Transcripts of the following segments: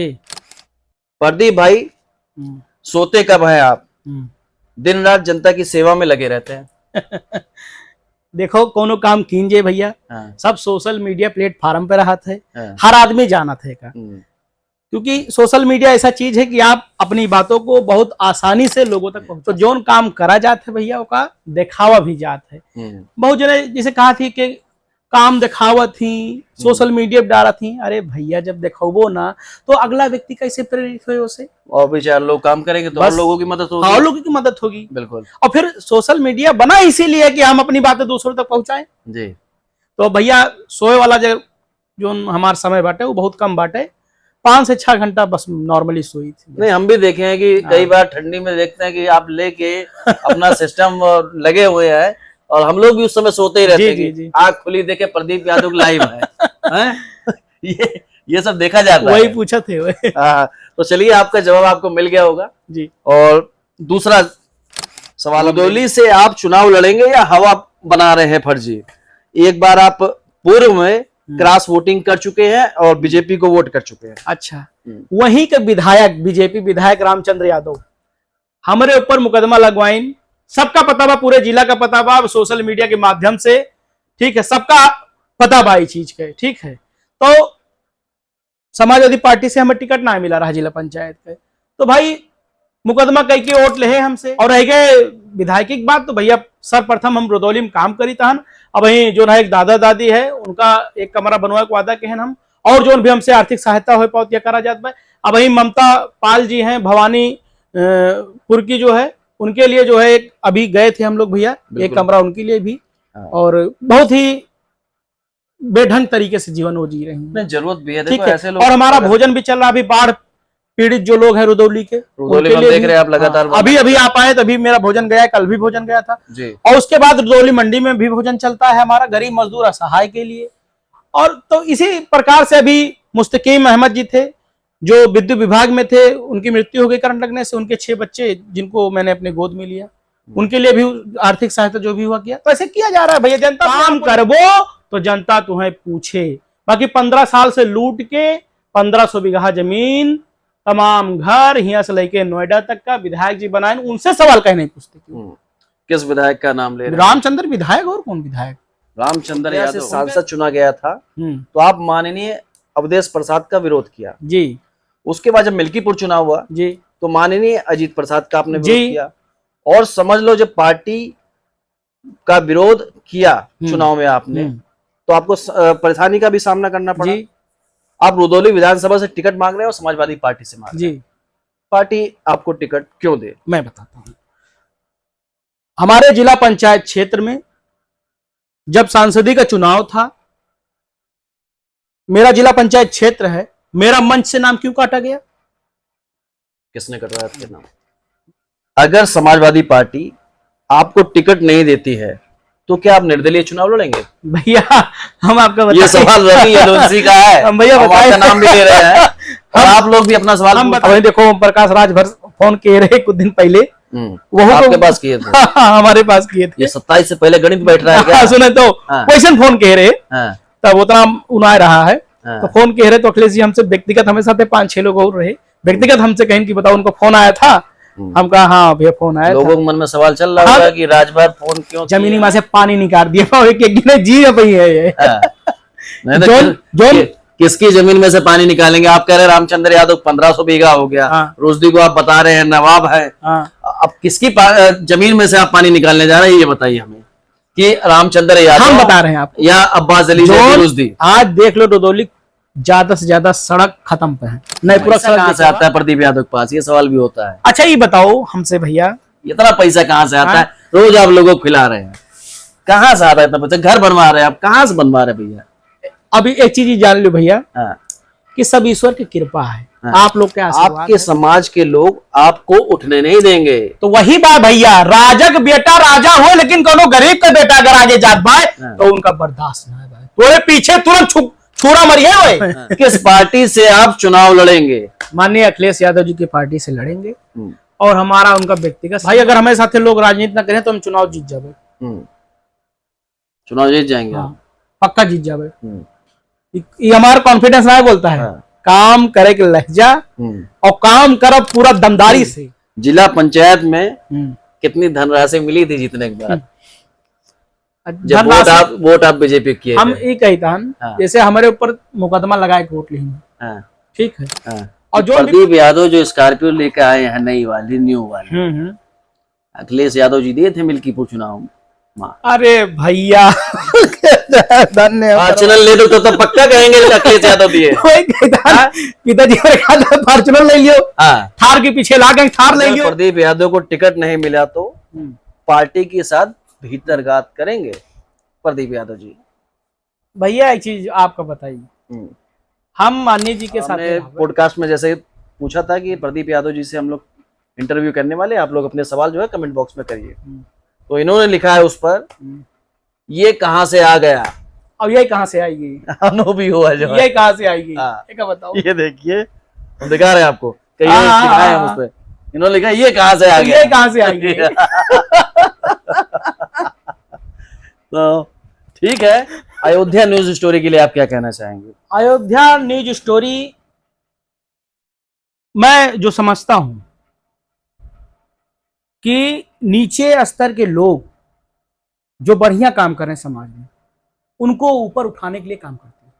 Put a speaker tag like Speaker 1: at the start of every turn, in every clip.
Speaker 1: प्रदीप भाई, सोते कब हैं आप? दिन रात जनता की सेवा में लगे रहते हैं।
Speaker 2: देखो कोनो काम कीजिए भैया, सब सोशल मीडिया प्लेटफॉर्म पे रहा थे, हर आदमी जाना थे का, क्योंकि सोशल मीडिया ऐसा चीज है कि आप अपनी बातों को बहुत आसानी से लोगों तक पहुंच, तो जोन काम करा जाते भैया उसका दिखावा भी जाता है। बहुत जने जैसे कहा थी कि काम दिखावा थी, सोशल मीडिया पे डाला थी। अरे भैया जब दिखावो ना तो अगला व्यक्ति कैसे प्रेरित हो उसे, और
Speaker 1: भी चार लोग काम करेंगे तो और लोगों की मदद होगी,
Speaker 2: और लोगों की मदद होगी।
Speaker 1: बिल्कुल।
Speaker 2: और फिर सोशल मीडिया बना इसीलिए कि हम अपनी बातें दूसरों तक पहुंचाएं
Speaker 1: जी।
Speaker 2: तो भैया सोए वाला जो हमारा समय बाटे वो बहुत कम बाटे, 5 से 6 घंटा बस नॉर्मली सोई थी।
Speaker 1: नहीं, हम भी देखे हैं कि कई बार ठंडी में देखते हैं कि आप लेके अपना सिस्टम लगे हुए हैं, और हम लोग भी उस समय सोते ही रहते हैं। आंख खुली देखे प्रदीप यादव लाइव है। ये सब देखा जाता है।
Speaker 2: वही पूछा थे वही।
Speaker 1: तो चलिए, आपका जवाब आपको मिल गया होगा
Speaker 2: जी।
Speaker 1: और दूसरा सवाल, रुदौली से आप चुनाव लड़ेंगे या हवा बना रहे हैं फर्जी? एक बार आप पूर्व में क्रॉस वोटिंग कर चुके हैं और बीजेपी को वोट कर चुके हैं।
Speaker 2: अच्छा, वहीं के विधायक, बीजेपी विधायक रामचंद्र यादव हमारे ऊपर मुकदमा लगवाइन, सबका पता बा, पूरे जिला का पता बा, सोशल मीडिया के माध्यम से, ठीक है, सबका पता बा इस चीज के, ठीक है। तो समाजवादी पार्टी से हमें टिकट ना मिला रहा जिला पंचायत पे, तो भाई मुकदमा कई के वोट ले हमसे। और रह गए विधायक की बात, तो भैया सर्वप्रथम हम रुदौली में काम करी तहन, अब वही जो ना एक दादा दादी है उनका एक कमरा बनवा के वादा कहन हम, और जो भी हमसे आर्थिक सहायता हो पाती करा जाता है। अब वही ममता पाल जी हैं भवानीपुर की जो है, उनके लिए जो है एक अभी गए थे हम लोग भैया, एक कमरा उनके लिए भी, और बहुत ही बेढंग तरीके से जीवन वो जी रहे हैं।
Speaker 1: जरूरत भी है, देखो ऐसे लोग।
Speaker 2: और हमारा भोजन भी चल रहा, अभी बाढ़ पीड़ित जो लोग हैं रुदौली के,
Speaker 1: रुदौली में देख रहे हैं आप लगातार।
Speaker 2: अभी आप आए तभी मेरा भोजन गया, कल भी भोजन गया था जी। और उसके बाद रुदौली मंडी में भी भोजन चलता है हमारा गरीब मजदूर असहाय के लिए। और तो इसी प्रकार से अभी मुस्तकीम अहमद जी थे जो विद्युत विभाग में थे, उनकी मृत्यु हो गई करंट लगने से, उनके 6 बच्चे जिनको मैंने अपने गोद में लिया, उनके लिए भी आर्थिक सहायता जो भी हुआ किया। तो ऐसे किया जा रहा है भैया, जनता काम करबो तो जनता तुम्हें पूछे। बाकी 15 साल से लूट के 1500 बीघा जमीन, तमाम घर यहाँ से लेके नोएडा तक का विधायक जी बनाए, उनसे सवाल कहीं नहीं पूछते।
Speaker 1: किस विधायक का नाम ले रहे हैं?
Speaker 2: रामचंद्र विधायक, और कौन विधायक?
Speaker 1: रामचंद्र यादव सांसद चुना गया था, तो आप माननीय अवधेश प्रसाद का विरोध किया
Speaker 2: जी।
Speaker 1: उसके बाद जब मिल्कीपुर चुनाव हुआ
Speaker 2: जी, तो
Speaker 1: माननीय अजीत प्रसाद का आपने विरोध किया, और समझ लो जब पार्टी का विरोध किया चुनाव में आपने, तो आपको परेशानी का भी सामना करना पड़ा। आप रुदौली विधानसभा से टिकट मांग रहे हैं और समाजवादी पार्टी से मांग रहे हैं, पार्टी आपको टिकट क्यों दे?
Speaker 2: मैं बताता हूं। हमारे जिला पंचायत क्षेत्र में जब सांसदी का चुनाव था, मेरा जिला पंचायत क्षेत्र है, मेरा मंच से नाम क्यों काटा गया?
Speaker 1: किसने कटा आपके नाम? अगर समाजवादी पार्टी आपको टिकट नहीं देती है तो क्या आप निर्दलीय चुनाव लड़ेंगे?
Speaker 2: भैया हम आपका
Speaker 1: ये सवाल रवि यदुवंशी का है,
Speaker 2: हम भैया
Speaker 1: आपका नाम भी ले रहे हैं और आप लोग भी अपना सवाल
Speaker 2: हम बताएं। देखो ओम प्रकाश राजभर फोन किए रहे कुछ दिन पहले,
Speaker 1: वो आपके पास किए थे?
Speaker 2: हमारे पास किए थे।
Speaker 1: ये 27 से पहले गणित बैठ रहा है क्या?
Speaker 2: सुने तो क्वेश्चन फोन कह रहे, तब उतना उना रहा है, तो फोन कह रहे, तो अखिलेश जी हमसे व्यक्तिगत, हमें साथ 5-6 लोग और रहे, व्यक्तिगत हमसे कहें कि बताओ उनको फोन आया था। हम कहा हाँ भैया फोन आया।
Speaker 1: लोगों के मन में सवाल चल रहा होगा कि राजभर फोन क्यों?
Speaker 2: जमीनी मां से पानी निकाल दिया जी भाई है ये।
Speaker 1: जोन किसकी जमीन में से पानी निकालेंगे? आप कह रहे हैं रामचंद्र यादव 1500 बीघा हो गया, रोजदी को आप बता रहे हैं नवाब है, अब किसकी जमीन में से आप पानी निकालने जा रहे हैं ये बताइए हमें, कि रामचंद्र यादव
Speaker 2: हम बता रहे हैं आप
Speaker 1: या अब्बास अली रोजदी?
Speaker 2: आज देख लो रुदौली ज्यादा से ज्यादा सड़क खत्म पे है, नहीं पूरा सड़क
Speaker 1: कहां से आता है प्रदीप यादव के पास? ये सवाल भी होता है।
Speaker 2: अच्छा ये बताओ हमसे भैया,
Speaker 1: इतना पैसा कहां से आता है? रोज आप लोगों को खिला रहे हैं, कहां से आता है इतना पैसा? घर बनवा रहे हैं आप, कहां से बनवा रहे भैया?
Speaker 2: अभी एक चीज जान लो भैया, कि सब ईश्वर की कृपा है, आप लोग के
Speaker 1: आपके समाज के लोग आपको उठने नहीं देंगे।
Speaker 2: तो वही बात भैया, राजा का बेटा राजा हो, लेकिन कोनो गरीब का बेटा अगर आगे जात भाई तो उनका बर्दाश्त ना है, थोड़े पीछे तुरंत छोड़ा मरिए।
Speaker 1: किस पार्टी से आप चुनाव लड़ेंगे?
Speaker 2: माननीय अखिलेश यादव जी की पार्टी से लड़ेंगे, और हमारा उनका व्यक्तिगत भाई, अगर हमारे साथ लोग राजनीति न करें तो हम चुनाव जीत जावे।
Speaker 1: चुनाव जीत जाएंगे?
Speaker 2: पक्का जीत जावे, ये हमारा कॉन्फिडेंस ना बोलता है। काम करे के लहजा और काम करब पूरा दमदारी से।
Speaker 1: जिला पंचायत में कितनी धनराशि मिली थी जीतने के बाद? जब वोट आप बीजेपी किए?
Speaker 2: हम ये कहता जैसे हमारे ऊपर मुकदमा लगाए वोट लेंगे, ठीक है। और जो
Speaker 1: प्रदीप यादव जो स्कॉर्पियो लेकर आए हैं नई वाली, न्यू वाली, अखिलेश यादव जी दिए थे मिल्कीपुर चुनाव।
Speaker 2: अरे भैया धन्यवाद।
Speaker 1: चैनल ले दो तो पक्का कहेंगे अखिलेश यादव दिए।
Speaker 2: पिताजी फॉर्चुनर ले लियो, थार के पीछे ला गए, थार ले लियो।
Speaker 1: प्रदीप यादव को टिकट नहीं मिला तो पार्टी के साथ भीतरघात करेंगे प्रदीप यादव जी।
Speaker 2: भैया एक चीज आपको बताइए, हम माननीय जी के साथ
Speaker 1: पॉडकास्ट में जैसे पूछा था कि प्रदीप यादव जी से हम लोग इंटरव्यू करने वाले, आप लोग अपने सवाल जो है कमेंट बॉक्स में करिए। तो इन्होंने लिखा है उस पर, ये कहां से आ गया
Speaker 2: और ये कहां से आएगी,
Speaker 1: भी हुआ जो
Speaker 2: ये कहां से आएगी, ये बताओ।
Speaker 1: ये देखिए हम दिखा रहे हैं आपको, हम उस पर इन्होंने लिखा ये कहां से आ गया,
Speaker 2: ये कहां से आएगी।
Speaker 1: तो ठीक है, अयोध्या न्यूज स्टोरी के लिए आप क्या कहना चाहेंगे?
Speaker 2: अयोध्या न्यूज स्टोरी मैं जो समझता हूं कि नीचे स्तर के लोग जो बढ़िया काम कर रहे हैं समाज में, उनको ऊपर उठाने के लिए काम करते हैं।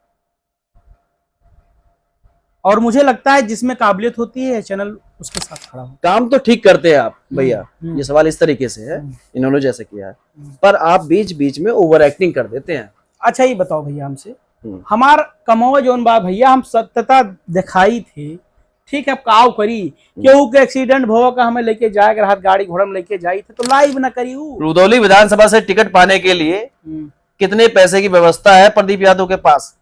Speaker 2: और मुझे लगता है जिसमें काबिलियत होती है चैनल उसके साथ खड़ा हो।
Speaker 1: काम तो ठीक करते हैं आप भैया, ये सवाल इस तरीके से है, इन्होंने जैसे किया है, पर आप बीच बीच में ओवर एक्टिंग कर देते हैं।
Speaker 2: अच्छा ये बताओ भैया हमसे, हमार कमाओ जोन बा भैया, हम सत्यता दिखाई थे, ठीक है, काव करी केहू के एक्सीडेंट भो का हमें लेके जाए, अगर हाथ गाड़ी घोड़ा में लेके जाई थे तो लाइव ना करी।
Speaker 1: रुदौली विधानसभा से टिकट पाने के लिए कितने पैसे की व्यवस्था है प्रदीप यादव के पास?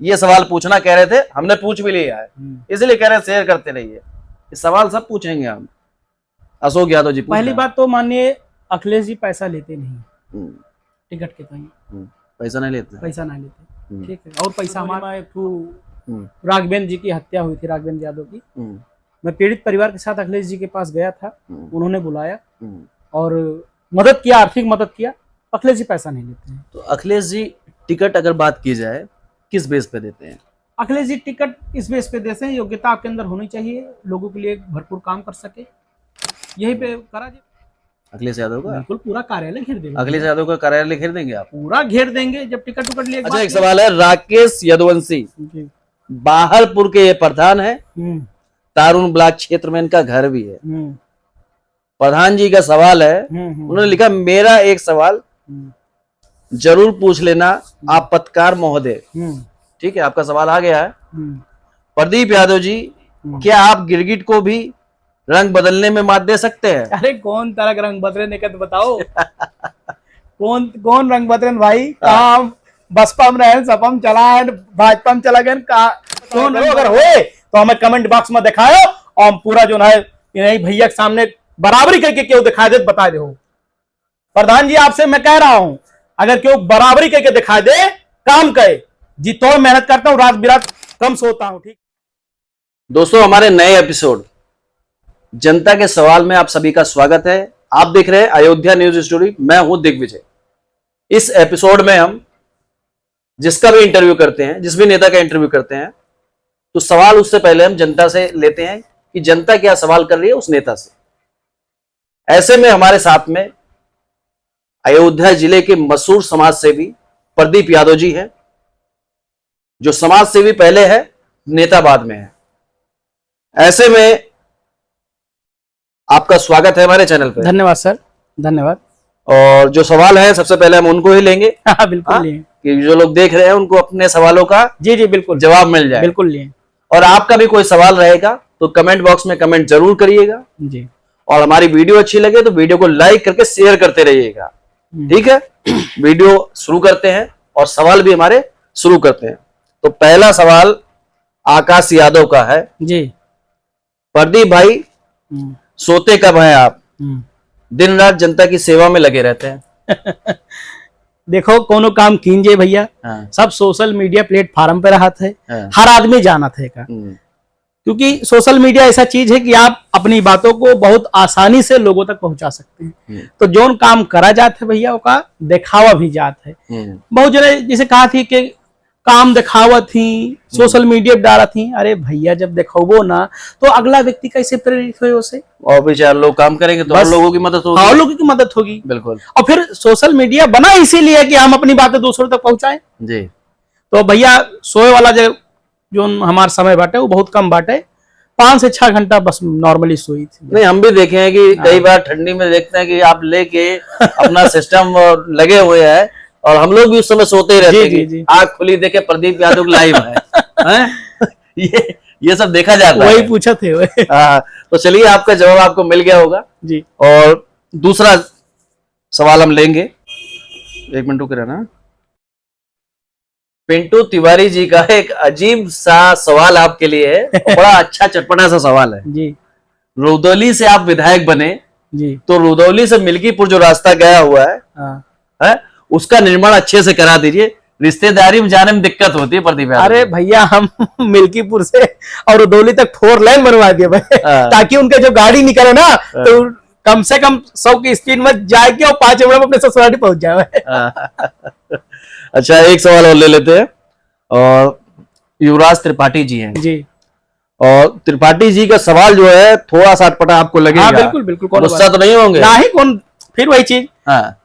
Speaker 1: ये सवाल पूछना कह रहे थे, हमने पूछ भी लिया है, इसलिए कह रहे शेयर करते रहिए। ये सवाल सब पूछेंगे हम। अशोक यादव जी,
Speaker 2: पहली बात तो मानिए अखिलेश जी पैसा लेते नहीं टिकट के,
Speaker 1: पैसा नहीं लेते,
Speaker 2: पैसा नहीं लेते, ठीक है। और पैसा हमारा राघवेंद्र जी की हत्या हुई थी, राघवेंद्र यादव की, मैं पीड़ित परिवार के साथ अखिलेश जी के पास गया था, उन्होंने बुलाया और मदद किया, आर्थिक मदद किया। अखिलेश जी पैसा नहीं लेते हैं।
Speaker 1: तो अखिलेश जी टिकट अगर बात की जाए किस बेस पे देते हैं?
Speaker 2: अखिलेश जी टिकट इस बेस पे देते हैं, योग्यता आपके अंदर होनी चाहिए, लोगों के लिए भरपूर काम कर सके, यही पे करा जी।
Speaker 1: अखिलेश यादव का
Speaker 2: बिल्कुल पूरा कार्यालय घेर देंगे।
Speaker 1: अखिलेश यादव का कार्यालय घेर देंगे आप?
Speaker 2: पूरा घेर देंगे जब टिकट उकट लिए।
Speaker 1: अच्छा एक सवाल है, राकेश यदुवंशी बाहरपुर के ये प्रधान है, तारून ब्लॉक क्षेत्र में इनका घर भी है। प्रधान जी का सवाल है, उन्होंने लिखा मेरा एक सवाल जरूर पूछ लेना आप पत्रकार महोदय। ठीक है, आपका सवाल आ गया है। प्रदीप यादव जी, क्या आप गिरगिट को भी रंग बदलने में मात दे सकते हैं?
Speaker 2: अरे कौन तरह का रंग बदलने का तो बताओ। कौन रंग बदलन भाई? काम बसपा में रहे, सपा में चला है, भाजपा में चला गया, कौन अगर हुए तो हमें कमेंट बॉक्स में दिखाओ, और हम पूरा जो है भैया के सामने बराबरी करके क्यों दिखा दे बता दे। प्रधान जी आपसे मैं कह रहा हूं, अगर क्यों बराबरी करके दिखा दे, काम करे जी, तो मेहनत करता हूँ, रात बिरात कम सोता हूँ। ठीक
Speaker 1: दोस्तों, हमारे नए एपिसोड जनता के सवाल में आप सभी का स्वागत है। आप देख रहे हैं अयोध्या न्यूज स्टोरी, मैं हूं दिग्विजय। इस एपिसोड में हम जिसका भी इंटरव्यू करते हैं, जिस भी नेता का इंटरव्यू करते हैं, तो सवाल उससे पहले हम जनता से लेते हैं कि जनता क्या सवाल कर रही है उस नेता से। ऐसे में हमारे साथ में अयोध्या जिले के मशहूर समाज सेवी प्रदीप यादव जी हैं, जो समाज सेवी पहले है, नेता बाद में है। ऐसे में आपका स्वागत है हमारे चैनल पर।
Speaker 2: धन्यवाद सर, धन्यवाद।
Speaker 1: और जो सवाल है सबसे पहले हम उनको ही लेंगे।
Speaker 2: बिल्कुल लिए,
Speaker 1: कि जो लोग देख रहे हैं उनको अपने सवालों का
Speaker 2: जी बिल्कुल
Speaker 1: जवाब मिल जाए।
Speaker 2: बिल्कुल लिए।
Speaker 1: और आपका भी कोई सवाल रहेगा तो कमेंट बॉक्स में कमेंट जरूर करिएगा
Speaker 2: जी।
Speaker 1: और हमारी वीडियो अच्छी लगे तो वीडियो को लाइक करके शेयर करते रहिएगा। ठीक है, वीडियो शुरू करते हैं और सवाल भी हमारे शुरू करते हैं। तो पहला सवाल आकाश यादव का है
Speaker 2: जी।
Speaker 1: प्रदीप भाई, सोते कब हैं आप? दिन रात जनता की सेवा में लगे रहते हैं।
Speaker 2: देखो कोनो काम कीजिए भैया, सब सोशल मीडिया प्लेटफॉर्म पे रहा थे, हर आदमी जाना थे का, क्योंकि सोशल मीडिया ऐसा चीज है कि आप अपनी बातों को बहुत आसानी से लोगों तक पहुंचा सकते हैं। तो जोन काम करा जाता है भैया, उसका दिखावा भी जाता है। बहुत जने जैसे कहा थी कि काम दिखावा थी, सोशल मीडिया पे डाला थी। अरे भैया जब दिखावो ना तो अगला व्यक्ति कैसे प्रेरित हुए उसे,
Speaker 1: और भी चार लोग काम करेंगे तो और लोगों की मदद होगी,
Speaker 2: और लोगों की मदद होगी।
Speaker 1: बिल्कुल।
Speaker 2: और फिर सोशल मीडिया बना इसीलिए कि हम अपनी बातें दूसरों तक पहुंचाएं।
Speaker 1: जी।
Speaker 2: तो भैया सोए वाला जो हमारा समय बाटे वो बहुत कम बाटे, 5 से 6 घंटा बस नॉर्मली सोई थी।
Speaker 1: नहीं, हम भी देखे हैं कि कई बार ठंडी में देखते हैं कि आप लेके अपना सिस्टम लगे हुए हैं, और हम लोग भी उस समय सोते ही रहते हैं कि आँख खुली देखे प्रदीप यादव लाइव है। ये सब देखा जाता है।
Speaker 2: वही पूछा थे वही।
Speaker 1: तो चलिए, आपका जवाब आपको मिल गया होगा
Speaker 2: जी।
Speaker 1: और दूसरा सवाल हम लेंगे, 1 मिनट रुके रहना। पिंटू तिवारी जी का एक अजीब सा सवाल आपके लिए है, बड़ा अच्छा चटपटा सा सवाल है
Speaker 2: जी।
Speaker 1: रुदौली से आप विधायक बने
Speaker 2: जी,
Speaker 1: तो रुदौली से मिल्कीपुर जो रास्ता गया हुआ है उसका निर्माण अच्छे से करा दीजिए, रिश्तेदारी में जाने में दिक्कत होती है प्रदीप यादव।
Speaker 2: अरे भैया हम मिल्कीपुर से और रुदौली तक 4 लेन बनवा दिए भाई, ताकि उनके जो गाड़ी निकले ना तो कम से कम 100 की स्पीड में जाके और 5 मिनट में अपने ससुराली पहुंच जाए।
Speaker 1: अच्छा, एक सवाल और ले लेते हैं, और युवराज त्रिपाठी जी हैं
Speaker 2: जी।
Speaker 1: और त्रिपाठी जी का सवाल जो है थोड़ा सा अटपटा आपको लगेगा।
Speaker 2: हाँ, बिल्कुल बिल्कुल,
Speaker 1: गुस्सा तो नहीं होंगे?
Speaker 2: नहीं, कौन फिर वही चीज।
Speaker 1: हाँ,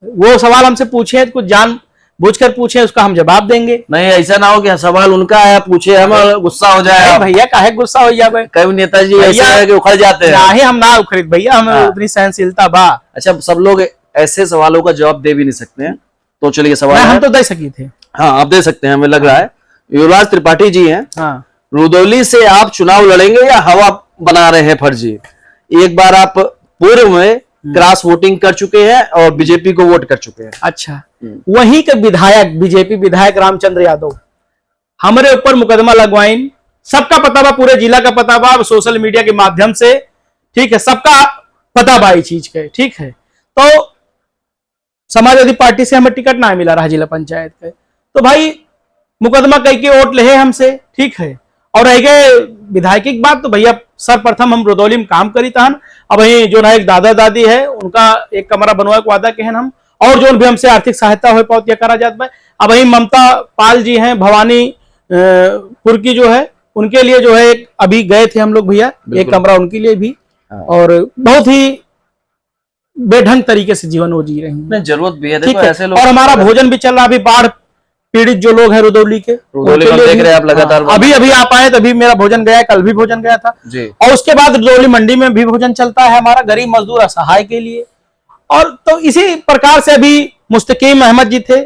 Speaker 2: वो सवाल हमसे पूछे कुछ जान बूझकर पूछे, उसका हम जवाब देंगे।
Speaker 1: नहीं, ऐसा ना हो कि सवाल उनका है पूछे हम गुस्सा हो जाए।
Speaker 2: भैया काहे गुस्सा हो जाए?
Speaker 1: कई नेताजी ऐसे है कि उखड़ जाते हैं।
Speaker 2: नहीं, हम ना उखड़ भैया, हमें उतनी सहनशीलता बा।
Speaker 1: अच्छा, सब लोग ऐसे सवालों का जवाब दे भी नहीं सकते हैं, तो चलिए सवाल
Speaker 2: हम तो दे सकी थे।
Speaker 1: हाँ, आप दे सकते हैं, हमें लग रहा है। युवराज त्रिपाठी जी हैं।
Speaker 2: हाँ।
Speaker 1: रुदौली से आप चुनाव लड़ेंगे या हवा बना रहे हैं फर्जी? एक बार आप पूर्व में क्रॉस वोटिंग कर चुके हैं और बीजेपी को वोट कर चुके हैं।
Speaker 2: अच्छा, वहीं के विधायक, बीजेपी विधायक रामचंद्र यादव हमारे ऊपर मुकदमा लगवाइन, सबका पता बा, पूरे जिला का पता बा, सोशल मीडिया के माध्यम से, ठीक है, सबका पता बा इस चीज के, ठीक है। तो समाजवादी पार्टी से हमें टिकट ना मिला रहा जिला पंचायत के, तो भाई मुकदमा कई के वोट ले हमसे, ठीक है। और रह गए विधायक की बात, तो भैया सर्वप्रथम हम रुदौली में काम करी था, अब वही जो ना एक दादा दादी है उनका एक कमरा बनवा के वादा कहन हम, और जो भी हमसे आर्थिक सहायता हो पाती करा जाता है। अब वही ममता पाल जी हैं भवानी पुर की जो है, उनके लिए जो है एक अभी गए थे हम लोग भैया, एक कमरा उनके लिए भी, और बहुत ही बेढंग तरीके से जीवन वो जी रही है।
Speaker 1: जरूरत भी है, देखो ऐसे लोग।
Speaker 2: और हमारा भोजन भी चल रहा, अभी बाढ़ पीड़ित जो लोग हैं रुदौली के,
Speaker 1: देख रहे हैं आप लगातार।
Speaker 2: अभी आप आए तभी मेरा भोजन गया, कल भी भोजन गया था
Speaker 1: जी।
Speaker 2: और उसके बाद रुदौली मंडी में भी भोजन चलता है हमारा, गरीब मजदूर असहाय के लिए। और तो इसी प्रकार से अभी मुस्तकीम अहमद जी थे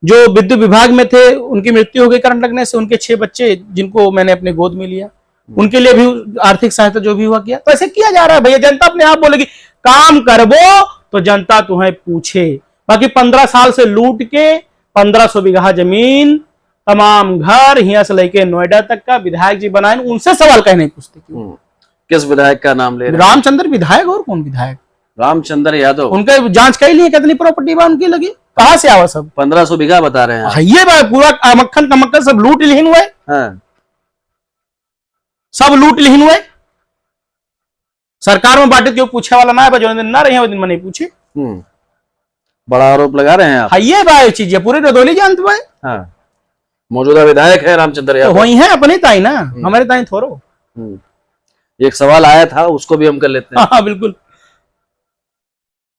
Speaker 2: जो विद्युत विभाग में थे, उनकी मृत्यु हो गई करंट लगने से, उनके 6 बच्चे जिनको मैंने अपने गोद में लिया, उनके लिए भी आर्थिक सहायता जो भी हुआ किया। तो ऐसे किया जा रहा है भैया, जनता अपने आप बोलेगी काम करबो तो जनता तुम्हें पूछे। बाकी 15 साल से लूट के 1500 बीघा जमीन, तमाम घर यहाँ से लेके नोएडा तक का विधायक जी बनाए, उनसे सवाल कह नहीं पूछते क्यों?
Speaker 1: किस विधायक का नाम ले रहे हैं?
Speaker 2: रामचंद्र विधायक, और कौन विधायक?
Speaker 1: रामचंद्र यादव।
Speaker 2: उनके जांच कर लिए कितनी प्रॉपर्टी बा उनकी लगी, कहाँ से आवा सब?
Speaker 1: 1500 बीघा बता रहे हैं।
Speaker 2: ये पूरा मक्खन का मक्खन सब लूट लिहिन हुए।
Speaker 1: हाँ।
Speaker 2: सब लूट लिहिन हुए, सरकार में बांटे क्यों पूछे वाला ना है, जो दिन ना रहे वो दिन में नहीं पूछे।
Speaker 1: बड़ा आरोप लगा रहे हैं आप।
Speaker 2: ये बात चीज है, पूरे रुदौली जानते भाई।
Speaker 1: हाँ। मौजूदा विधायक है रामचंद्र यादव,
Speaker 2: तो वही है अपने ताई ना, हमारे ताई थोड़ो।
Speaker 1: एक सवाल आया था, उसको भी हम कर लेते हैं।
Speaker 2: हाँ बिल्कुल,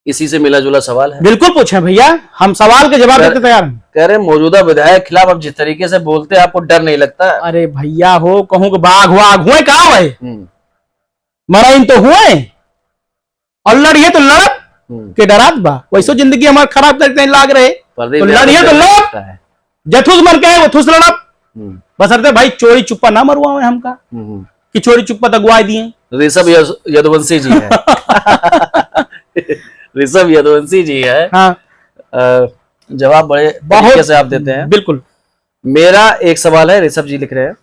Speaker 1: इसी से मिला जुला सवाल है।
Speaker 2: बिल्कुल पूछे भैया, हम सवाल के जवाब देते तैयार हैं।
Speaker 1: कह रहे मौजूदा विधायक खिलाफ अब जिस तरीके से बोलते हैं आपको डर नहीं लगता?
Speaker 2: अरे भैया हो कहूँ कि बाघ हुए कहा भाई, मराइन तो हुए और लड़िए तो लड़ब के डरात बा, वैसे जिंदगी हमारे खराब करते लाग रहे तो लड़िए तो लड़ब, जथुस मर के वो थुस लड़ब। बस अरे भाई चोरी चुप्पा ना मरवाओ हमका कि चोरी चुप्पा तकवा दिए।
Speaker 1: ऋषभ यदुवंशी जी है। ऋषभ यदुवंशी जी है।
Speaker 2: हाँ।
Speaker 1: जवाब बड़े तरीके से आप देते हैं।
Speaker 2: बिल्कुल।
Speaker 1: मेरा एक सवाल है, ऋषभ जी लिख रहे हैं,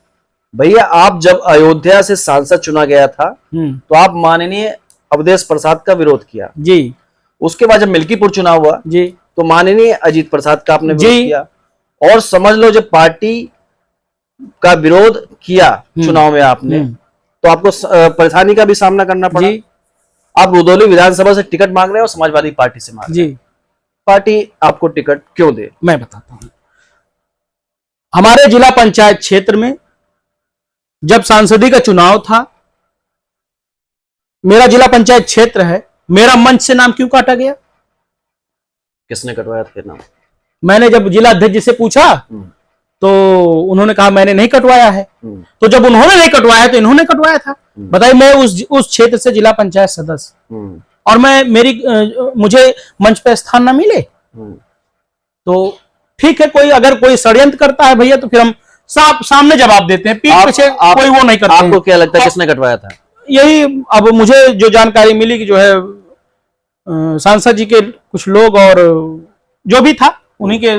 Speaker 1: भैया आप जब अयोध्या से सांसद चुना गया था तो आप माननीय अवधेश प्रसाद का विरोध किया
Speaker 2: जी।
Speaker 1: उसके बाद जब मिल्कीपुर चुनाव हुआ जी तो माननीय अजीत प्रसाद का आपने विरोध किया, और समझ लो जब पार्टी का विरोध किया चुनाव में आपने तो आपको परेशानी का भी सामना करना पड़ा। आप रुदौली विधानसभा से टिकट मांग रहे हैं और समाजवादी पार्टी से मांग रहे हैं, पार्टी आपको टिकट क्यों दे?
Speaker 2: मैं बताता हूँ। हमारे जिला पंचायत क्षेत्र में जब सांसदीय का चुनाव था, मेरा जिला पंचायत क्षेत्र है, मेरा मंच से नाम क्यों काटा गया?
Speaker 1: किसने कटवाया था नाम?
Speaker 2: मैंने जब जिला अध्यक्ष जी से पूछा तो उन्होंने कहा मैंने नहीं कटवाया है। तो जब उन्होंने नहीं कटवाया तो इन्होंने कटवाया था। बताइए, मैं उस क्षेत्र से जिला पंचायत सदस्य और मुझे मंच पे स्थान ना मिले तो ठीक है, अगर कोई षड्यंत्र करता है भैया तो फिर हम सामने जवाब देते हैं, पीठ पीछे कोई वो नहीं करते।
Speaker 1: आपको क्या लगता है किसने कटवाया था?
Speaker 2: यही अब मुझे जो जानकारी मिली कि जो है सांसद जी के कुछ लोग और जो भी था उन्हीं के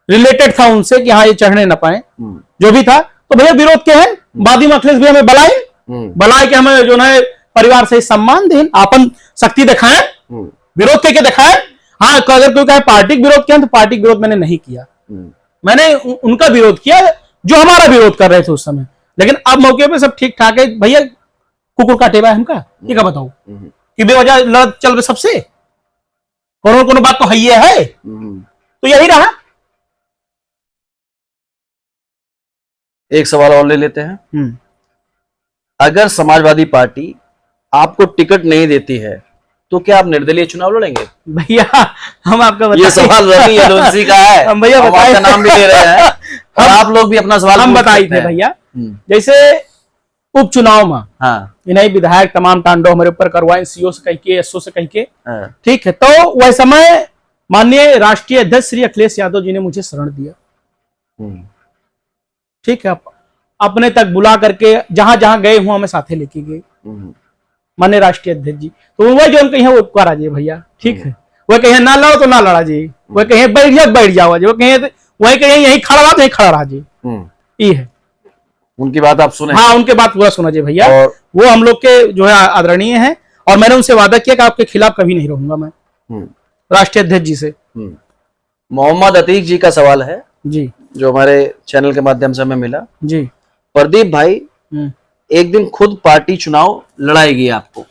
Speaker 2: रिलेटेड था उनसे कि हाँ ये चढ़ने ना पाए, जो भी था। तो भैया विरोध के हैं, वादी अखिलेश भी हमें बुलाए कि हमें जो है परिवार से सम्मान दें, आपन शक्ति दिखाएं, विरोध करके दिखाएं। हाँ, अगर कोई कहे पार्टी विरोध किया तो पार्टी विरोध मैंने नहीं किया, मैंने उनका विरोध किया जो हमारा विरोध कर रहे थे उस समय। लेकिन अब मौके पे सब ठीक ठाक है भैया, कुकुर काटे हुआ है हमका, ये क्या बताऊं कि बेवजह लड़त चल रहे सबसे, कोनो बात तो है। तो यही रहा।
Speaker 1: एक सवाल और ले लेते हैं। अगर समाजवादी पार्टी आपको टिकट नहीं देती है तो क्या आप निर्दलीय चुनाव लड़ेंगे?
Speaker 2: भैया हम आपका
Speaker 1: ये सवाल रवि यदुवंशी का है,
Speaker 2: हम भैया
Speaker 1: आपका नाम भी ले रहे हैं और आप लोग भी अपना सवाल
Speaker 2: हम बताए थे भैया। जैसे उपचुनाव में
Speaker 1: हाँ,
Speaker 2: इन्हीं विधायक तमाम तांडव हमारे ऊपर करवाए, सीओ से कह के, एसओ से कह के, ठीक है। तो वह समय माननीय राष्ट्रीय अध्यक्ष श्री अखिलेश यादव जी ने मुझे शरण दिया, ठीक है, अपने तक बुला करके जहां जहां गए हुआ हमें साथे लेके गए माननीय राष्ट्रीय अध्यक्ष जी। तो वह जो कहीं वो करा जी भैया, ठीक है, वह कहे ना लड़ो तो ना लड़ा जी, वह कहे बैठ जाओ जी, वही कहे यही खड़ा रहा तो यही खड़ा रहा जी, ये है
Speaker 1: उनकी बात आप सुने?
Speaker 2: हाँ, उनके बात पूरा सुना जी भैया। और वो हम लोग के जो है आदरणीय हैं और मैंने उनसे वादा किया कि आपके खिलाफ कभी नहीं रहूंगा मैं, राष्ट्रीय अध्यक्ष जी से।
Speaker 1: मोहम्मद अतीक जी का सवाल है
Speaker 2: जी,
Speaker 1: जो हमारे चैनल के माध्यम से हमें मिला
Speaker 2: जी।
Speaker 1: प्रदीप भाई एक दिन खुद पार्टी चुनाव लड़ाएगी आपको,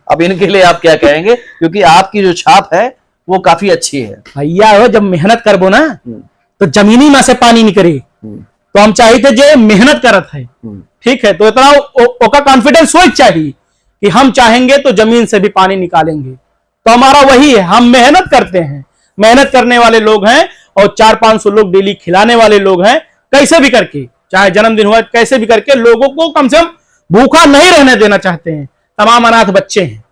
Speaker 1: अब इनके लिए आप क्या कहेंगे? क्योंकि आपकी जो छाप है वो काफी अच्छी है
Speaker 2: भैया। जब मेहनत करबो ना तो जमीनी में से पानी निकले, तो हम चाहिए जे मेहनत करत है, ठीक है, तो इतना ओका कॉन्फिडेंस हो चाहिए कि हम चाहेंगे तो जमीन से भी पानी निकालेंगे। तो हमारा वही है, हम मेहनत करते हैं, मेहनत करने वाले लोग हैं और 400-500 लोग डेली खिलाने वाले लोग हैं, कैसे भी करके, चाहे जन्मदिन हुआ कैसे भी करके लोगों को कम से कम भूखा नहीं रहने देना चाहते हैं। तमाम अनाथ बच्चे हैं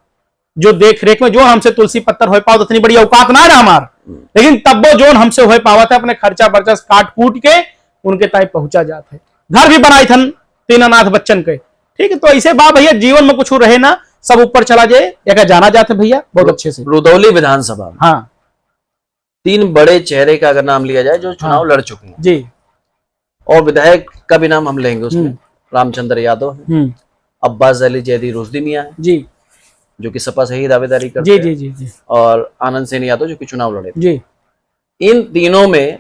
Speaker 2: जो देख रेख में, जो हमसे तुलसी पत्तर हो पाओ, इतनी बड़ी औकात ना हमार, लेकिन तब वो जो हमसे हो पावा था अपने खर्चा बर्चा काट कूट के उनके ताई पहुंचा जाता है। घर भी बनाए थन 3 अनाथ बच्चन के, ठीक है। तो ऐसे बा भैया, जीवन में कुछ रहे ना, सब ऊपर चला जाए, या जाना जाते भैया बहुत अच्छे से।
Speaker 1: रुदौली विधानसभा,
Speaker 2: हाँ,
Speaker 1: 3 बड़े चेहरे का अगर नाम लिया जाए जो चुनाव लड़ चुके हैं
Speaker 2: जी,
Speaker 1: और विधायक का भी नाम हम लेंगे उसमें, रामचंद्र यादव है, अब्बास अली जैदी रुश्दी मियां है
Speaker 2: जी,
Speaker 1: जो कि सपा से ही दावेदारी करते
Speaker 2: हैं, जी,
Speaker 1: और आनंद सेन यादव जो कि चुनाव लड़े थे।
Speaker 2: जी।
Speaker 1: इन तीनों में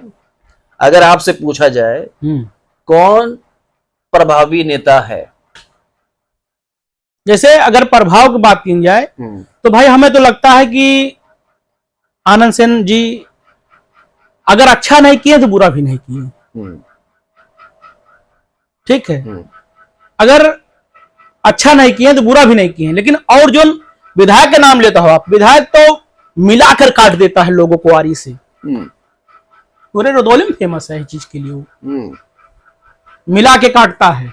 Speaker 1: अगर आपसे पूछा जाए कौन प्रभावी नेता है,
Speaker 2: जैसे अगर प्रभाव की बात की जाए तो भाई हमें तो लगता है कि आनंद सेन जी अगर अच्छा नहीं किए तो बुरा भी नहीं किए, ठीक है। अगर अच्छा नहीं किए तो बुरा भी नहीं किए, लेकिन और जो विधायक का नाम लेता हो आप, विधायक तो मिलाकर काट देता है लोगों को आरी से, पूरे रुदौली में फेमस है इस चीज के लिए, वो मिला के काटता है।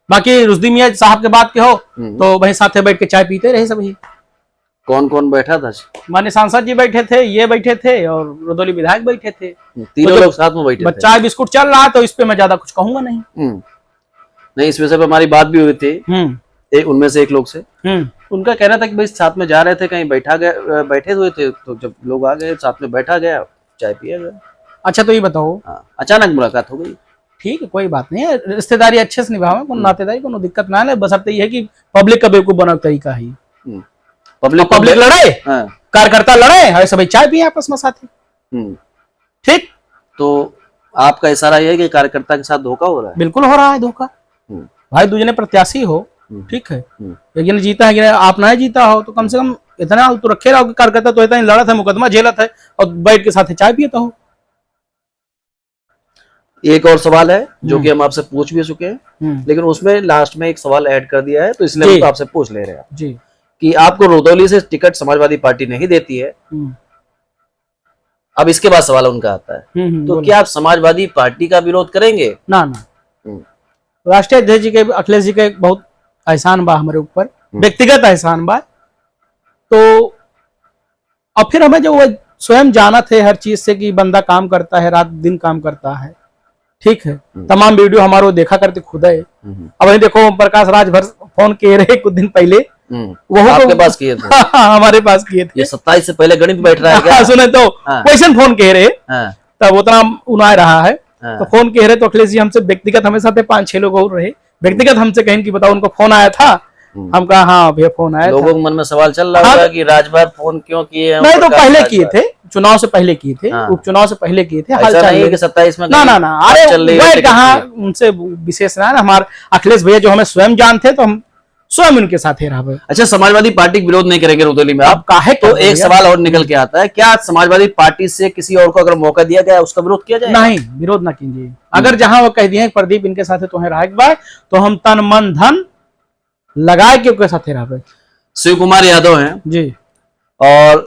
Speaker 2: बाकी रुश्दी मियां साहब के बात के हो तो वही साथे बैठ के चाय पीते रहे सभी।
Speaker 1: कौन कौन बैठा था?
Speaker 2: माने सांसद जी बैठे थे, ये बैठे थे और रुदौली विधायक बैठे थे,
Speaker 1: तीनों लोग साथ में बैठे थे।
Speaker 2: चाय बिस्कुट चल रहा तो इस पे मैं ज्यादा कुछ कहूंगा नहीं।
Speaker 1: नहीं, इस विषय पे हमारी बात भी हुई थी उनमें से एक लोग से, उनका कहना था कि भाई साथ में जा रहे थे, कहीं बैठे हुए थे, तो जब लोग आ गए साथ में बैठा गया, चाय पिया गया।
Speaker 2: अच्छा, तो ये बताओ,
Speaker 1: अचानक मुलाकात हो गई,
Speaker 2: ठीक है, कोई बात नहीं है, रिश्तेदारी अच्छे से निभावे, कोनो नातेदारी कोनो दिक्कत ना है, बस अब ये है कि पब्लिक का बेवकूफ बनाने का तरीका है, पब्लिक लड़ाए, कार्यकर्ता लड़े, ऐसे भाई चाय पिए आपस में साथी, ठीक।
Speaker 1: तो आपका इशारा यह है कि कार्यकर्ता के साथ धोखा हो रहा है?
Speaker 2: बिल्कुल हो रहा है धोखा भाई। दूसरे प्रत्याशी हो, ठीक है, लेकिन जीता है कि आप ना जीता हो तो कम से कम इतना तो रखे रहो कि कार्यकर्ता तो इतना लड़त है, मुकदमा झेलत है और बैठ के साथ चाय पियता हो।
Speaker 1: एक और सवाल है जो कि हम आपसे पूछ भी चुके हैं, लेकिन उसमें लास्ट में एक सवाल ऐड कर दिया है, तो इसलिए हम तो आपसे पूछ ले रहे हैं
Speaker 2: जी
Speaker 1: कि आपको रुदौली से टिकट समाजवादी पार्टी नहीं देती है। अब इसके बाद सवाल उनका आता है, तो क्या आप समाजवादी पार्टी का विरोध करेंगे?
Speaker 2: ना राष्ट्रीय अध्यक्ष जी के, अखिलेश जी के बहुत एहसान बा हमारे ऊपर, व्यक्तिगत एहसान बा। तो और फिर हमें जो वो स्वयं जाना थे हर चीज से कि बंदा काम करता है, रात दिन काम करता है, ठीक है। तमाम वीडियो हमारे देखा करते खुद है। अब वही देखो प्रकाश राज भर फोन किए रहे कुछ दिन पहले,
Speaker 1: वो आपके पास किए थे?
Speaker 2: हमारे पास किए थे।
Speaker 1: ये 27 से पहले गणित बैठ रहा है क्या?
Speaker 2: सुने तो क्वेश्चन फोन कह रहे, तब उतना उन्हें रहा है, तो फोन कह रहे। तो अखिलेश जी हमसे व्यक्तिगत, हमें साथ 5-6 लोग और रहे, व्यक्तिगत हमसे कहें कि बताओ उनको फोन आया था। हम कहा हाँ भैया फोन आया।
Speaker 1: लोगों के मन में सवाल चल रहा होगा कि राजभर फोन क्यों किए?
Speaker 2: नहीं तो पहले किए थे, चुनाव से पहले किए थे, उपचुनाव से पहले किए थे। हाल चाल
Speaker 1: कि 27 में
Speaker 2: ना अरे कहाँ उनसे विशेष रहा, हमारे अखिलेश भैया जो हमें स्वयं जानते, तो हम स्वयं उनके साथ ही रहा।
Speaker 1: अच्छा, समाजवादी पार्टी विरोध नहीं करेंगे रुदौली में आप?
Speaker 2: काहे?
Speaker 1: तो एक सवाल और निकल के आता है, क्या समाजवादी पार्टी से किसी और को अगर मौका दिया गया उसका विरोध किया जाए?
Speaker 2: नहीं, विरोध ना कीजिए। अगर जहां वो कह दिए प्रदीप इनके साथ तो रहा, तो हम तन मन धन लगाए के उनके साथ रहा।
Speaker 1: शिव कुमार यादव हैं
Speaker 2: जी,
Speaker 1: और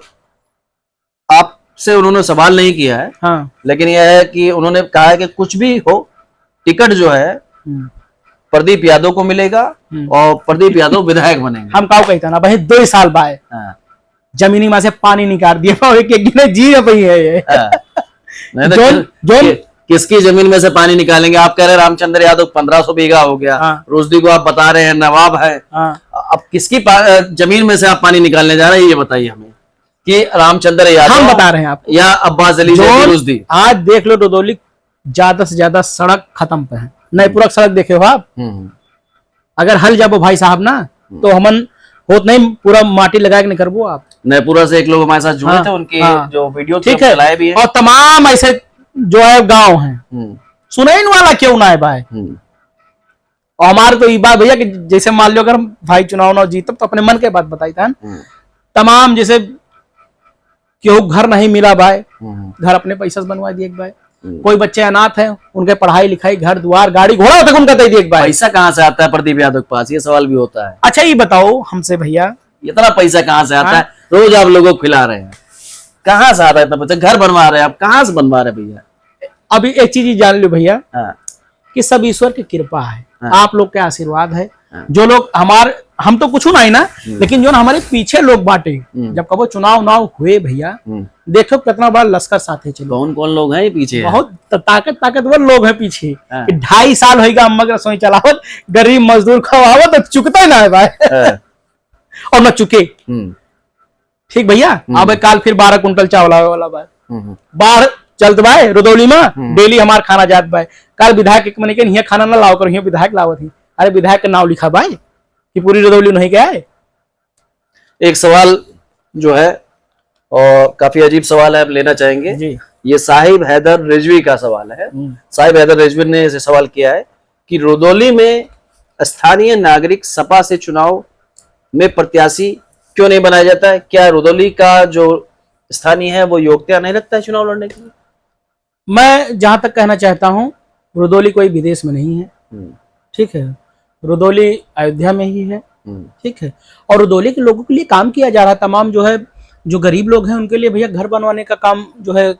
Speaker 1: आपसे उन्होंने सवाल नहीं किया है,
Speaker 2: हाँ,
Speaker 1: लेकिन यह है कि उन्होंने कहा है कि कुछ भी हो टिकट जो है प्रदीप यादव को मिलेगा और प्रदीप यादव विधायक बनेंगे।
Speaker 2: हम काउ कहता ना भाई 2 साल बाद जमीनी में से पानी निकाल दिया जी भाई है ये।
Speaker 1: जो किसकी जमीन में से पानी निकालेंगे? आप कह रहे हैं रामचंद्र यादव 1500 बीघा हो गया, रोजदी को आप बता रहे हैं नवाब है, अब किसकी जमीन में से आप पानी निकालने जा रहे हैं ये बताइए हमें, कि रामचंद्र यादव
Speaker 2: हम बता रहे हैं आप
Speaker 1: या अब्बास अली रोजदी?
Speaker 2: आज देख लो रुदौली ज्यादा से ज्यादा सड़क खत्म पे है, नए पूरा सड़क देखे हो आप? अगर हल जाबो भाई साहब ना तो हमन होत नहीं, पूरा माटी लगा के नहीं करबो आप।
Speaker 1: नयपुरा से एक लोग हमारे साथ जुड़े थे, उनकी जो वीडियो
Speaker 2: ठीक है चलाए भी है, और तमाम ऐसे जो है गांव हैं, सुनैन वाला क्यों ना है भाई। और हमारे तो ये बात भैया कि जैसे मान लो अगर भाई चुनाव ना जीत तो अपने मन के बात बताई था, तमाम जैसे क्यों घर नहीं मिला भाई, घर अपने पैसा से बनवा दिए भाई, कोई बच्चे अनाथ हैं उनके पढ़ाई लिखाई घर द्वार गाड़ी घोड़ा तक उनका दे दिए भाई।
Speaker 1: पैसा कहाँ से आता है प्रदीप यादव के पास? ये सवाल भी होता है।
Speaker 2: अच्छा ये बताओ हमसे भैया,
Speaker 1: इतना पैसा कहाँ से आता है? रोज आप लोगों को खिला रहे हैं, कहाँ से आता है इतना पैसा? घर बनवा रहे हैं आप, कहाँ से बनवा रहे भैया?
Speaker 2: अभी एक चीज जान लो भैया कि सब ईश्वर की कृपा है, आप लोग के आशीर्वाद है। जो लोग हम तो कुछ नहीं ना, लेकिन जो हमारे पीछे लोग बांटे, जब कबो चुनाव हुए भैया, देखो कितना बड़ा लश्कर साथे चले।
Speaker 1: कौन कौन लोग हैं पीछे?
Speaker 2: बहुत ताकतवर लोग हैं पीछे। 2.5 साल होगा अम्मा का रसोई चलावत, गरीब मजदूर खवावत, तो चुकता ही ना है भाई और न चुके। ठीक भैया, अब काल फिर 12 कुंटल चावल वाला भाई, बाढ़ चलत भाई रुदौली में, डेली हमार खाना जात भाई। कल विधायक एक महीने के यहाँ खाना ना लाओ करो, विधायक लावत ही। अरे विधायक का नाम लिखा भाई कि पूरी रुदौली नहीं गया है।
Speaker 1: एक सवाल जो है और काफी अजीब सवाल है, आप लेना चाहेंगे
Speaker 2: जी।
Speaker 1: ये साहिब हैदर रिजवी का सवाल है। साहिब हैदर रिजवी ने इसे सवाल किया है कि रुदौली में स्थानीय नागरिक सपा से चुनाव में प्रत्याशी क्यों नहीं बनाया जाता है? क्या रुदौली का जो स्थानीय है वो योग्यता नहीं रखता है चुनाव लड़ने के लिए?
Speaker 2: मैं जहां तक कहना चाहता हूं, रुदौली कोई विदेश में नहीं है, ठीक है, रुदौली अयोध्या में ही है, ठीक है। और रुदौली के लोगों के लिए काम किया जा रहा है, तमाम जो है जो गरीब लोग हैं उनके लिए भैया घर बनवाने का काम जो है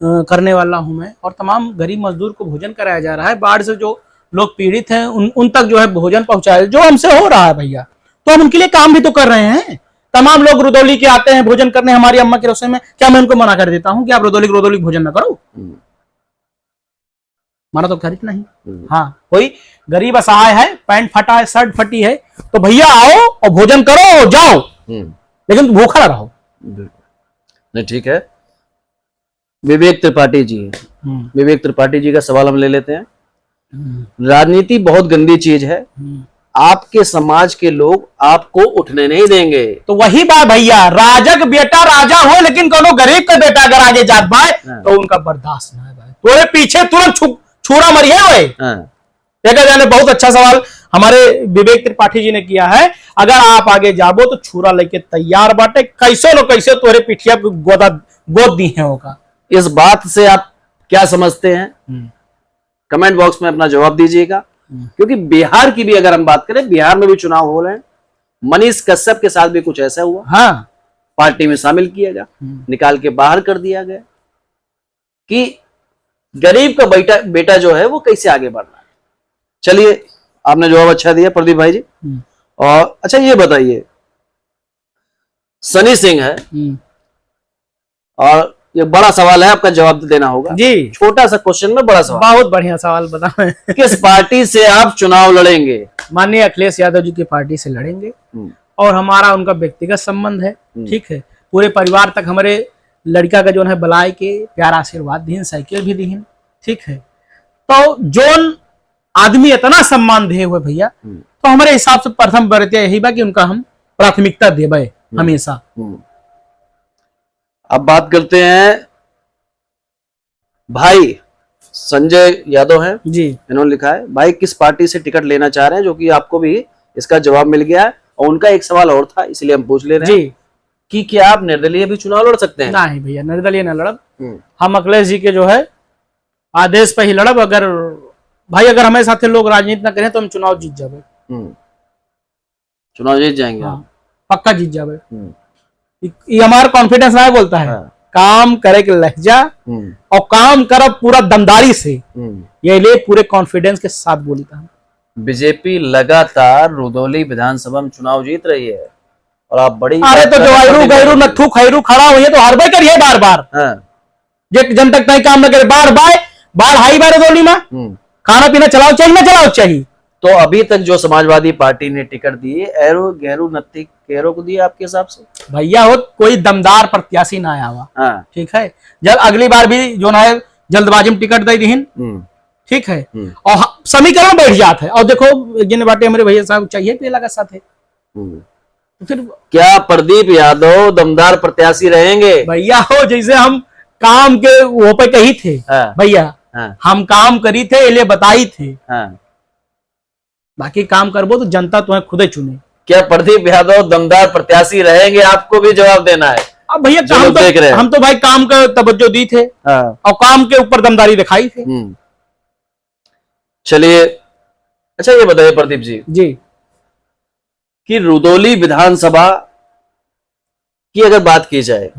Speaker 2: करने वाला हूं मैं, और तमाम गरीब मजदूर को भोजन कराया जा रहा है। बाढ़ से जो लोग पीड़ित हैं उन तक जो है भोजन पहुंचाया, जो हमसे हो रहा है भैया, तो हम उनके लिए काम भी तो कर रहे हैं। तमाम लोग रुदौली के आते हैं भोजन करने हमारी अम्मा के रसोई में, क्या मैं उनको मना कर देता हूं कि आप रुदौली भोजन ना करो? मना तो खरीद नहीं। हाँ, कोई गरीब असहाय है, पैंट फटा है, शर्ट फटी है, तो भैया आओ और भोजन करो जाओ, लेकिन भूखा ना रहो।
Speaker 1: नहीं, ठीक है। विवेक त्रिपाठी जी, विवेक त्रिपाठी जी का सवाल हम ले लेते हैं। राजनीति बहुत गंदी चीज है, आपके समाज के लोग आपको उठने नहीं देंगे।
Speaker 2: तो वही बात भैया, राजक बेटा राजा हो, लेकिन कोनो गरीब का बेटा अगर आगे जात भाई तो उनका बर्दाश्त ना है भाई, तोरे पीछे तुरंत छुरा मरिए भाई। देखा जाने बहुत अच्छा सवाल हमारे विवेक त्रिपाठी जी ने किया है। अगर आप आगे जाबो तो छुरा लेके तैयार बाटे, कैसे न कैसे तोरे पिठिया गोद दी है होगा।
Speaker 1: इस बात से आप क्या समझते हैं कमेंट बॉक्स में अपना जवाब दीजिएगा। क्योंकि बिहार की भी अगर हम बात करें, बिहार में भी चुनाव हो रहे हैं। मनीष कश्यप के साथ भी कुछ ऐसा हुआ।
Speaker 2: हाँ,
Speaker 1: पार्टी में शामिल किया गया, निकाल के बाहर कर दिया गया कि गरीब का बेटा जो है वो कैसे आगे बढ़ रहा है। चलिए, आपने जवाब अच्छा दिया प्रदीप भाई जी। और अच्छा ये बताइए, सनी सिंह है और ये बड़ा सवाल है, आपका जवाब देना होगा
Speaker 2: जी।
Speaker 1: छोटा सा क्वेश्चन में बड़ा सवाल।
Speaker 2: बहुत बढ़िया सवाल बताएं।
Speaker 1: किस पार्टी से आप चुनाव लड़ेंगे?
Speaker 2: माननीय अखिलेश यादव जी की पार्टी से लड़ेंगे और हमारा उनका व्यक्तिगत संबंध है। ठीक है, पूरे परिवार तक हमारे लड़का का जो है बलाई के प्यारा आशीर्वाद दीन, साइकिल भी दीन। ठीक है, तो जोन आदमी इतना सम्मान दे हुए भैया, तो हमारे हिसाब से प्रथम वर्तिया यही बा कि उनका हम प्राथमिकता देवे हमेशा।
Speaker 1: अब बात करते हैं, भाई संजय यादव हैं
Speaker 2: जी,
Speaker 1: इन्होंने लिखा है, भाई किस पार्टी से टिकट लेना चाह रहे हैं, जो कि आपको भी इसका जवाब मिल गया है। और उनका एक सवाल और था, इसलिए हम पूछ ले रहे हैं कि क्या आप निर्दलीय भी चुनाव लड़ सकते हैं?
Speaker 2: नहीं भैया, निर्दलीय न लड़ब। हम अखिलेश जी के जो है आदेश पे ही लड़ब। अगर भाई अगर हमारे साथ लोग राजनीति न करें तो हम चुनाव जीत जावे।
Speaker 1: चुनाव जीत जाएंगे?
Speaker 2: हाँ, पक्का जीत जावे। ये हमारा कॉन्फिडेंस ना बोलता है। काम करे के लहजा और काम करब पूरा दमदारी से, ये लिए पूरे कॉन्फिडेंस के साथ बोलता है।
Speaker 1: बीजेपी लगातार रुदौली विधानसभा में चुनाव जीत रही है और आप बड़ी,
Speaker 2: अरे तो जो गैरू नथु खैरू खड़ा हुई है तो हरबे करिए बार बार। जन तक नहीं काम न करे, बार हाई बार रुदौली में खाना पीना चलाओ चाहिए ना चलाओ चाहिए।
Speaker 1: तो अभी तक जो समाजवादी पार्टी ने टिकट दी, एरो गैरू नत्ती केरो को दिया आपके हिसाब से?
Speaker 2: भैया हो कोई दमदार प्रत्याशी ना आया हुआ। ठीक है, जब अगली बार भी जो ना है जल्दबाजी में टिकट दे दीन। ठीक है, और समीकरण बैठ जाते है। और देखो जिन बाटे हमारे भैया साहब चाहिए पेला का साथ है, तो फिर
Speaker 1: क्या प्रदीप यादव दमदार प्रत्याशी रहेंगे?
Speaker 2: भैया हो जैसे हम काम के वो पे कही थे भैया, हम काम करी थे इसलिए बताई थे। बाकी काम करबो तो जनता तुम्हें खुद ही चुने।
Speaker 1: क्या प्रदीप यादव दमदार प्रत्याशी रहेंगे? आपको भी जवाब देना है।
Speaker 2: अब भैया हम तो भाई काम का तवज्जो दी थे और काम के ऊपर दमदारी दिखाई थे।
Speaker 1: चलिए, अच्छा ये बताइए प्रदीप जी कि रुदौली विधानसभा की अगर बात की जाए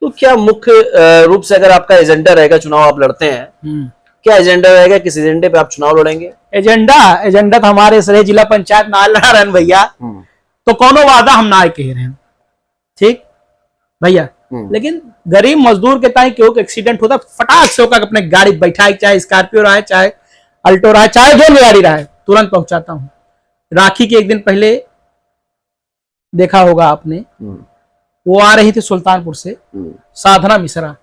Speaker 1: तो क्या मुख्य रूप से अगर आपका एजेंडा रहेगा, चुनाव आप लड़ते हैं, क्या एजेंडा रहेगा? किस एजेंडे पे आप चुनाव लड़ेंगे?
Speaker 2: एजेंडा तो हमारे सरे जिला पंचायत ना लड़ा रहे भैया, तो कोनो वादा हम ना कह रहे हैं। ठीक भैया, लेकिन गरीब मजदूर के ताई क्यों एक्सीडेंट होता, फटाक से होकर अपने गाड़ी बैठाए, चाहे स्कॉर्पियो रहा है, चाहे अल्टो रहा है, चाहे जो गाड़ी रहा है, तुरंत पहुंचाता हूं। राखी के एक दिन पहले देखा होगा आपने, वो आ रही थी सुल्तानपुर से, साधना मिश्रा,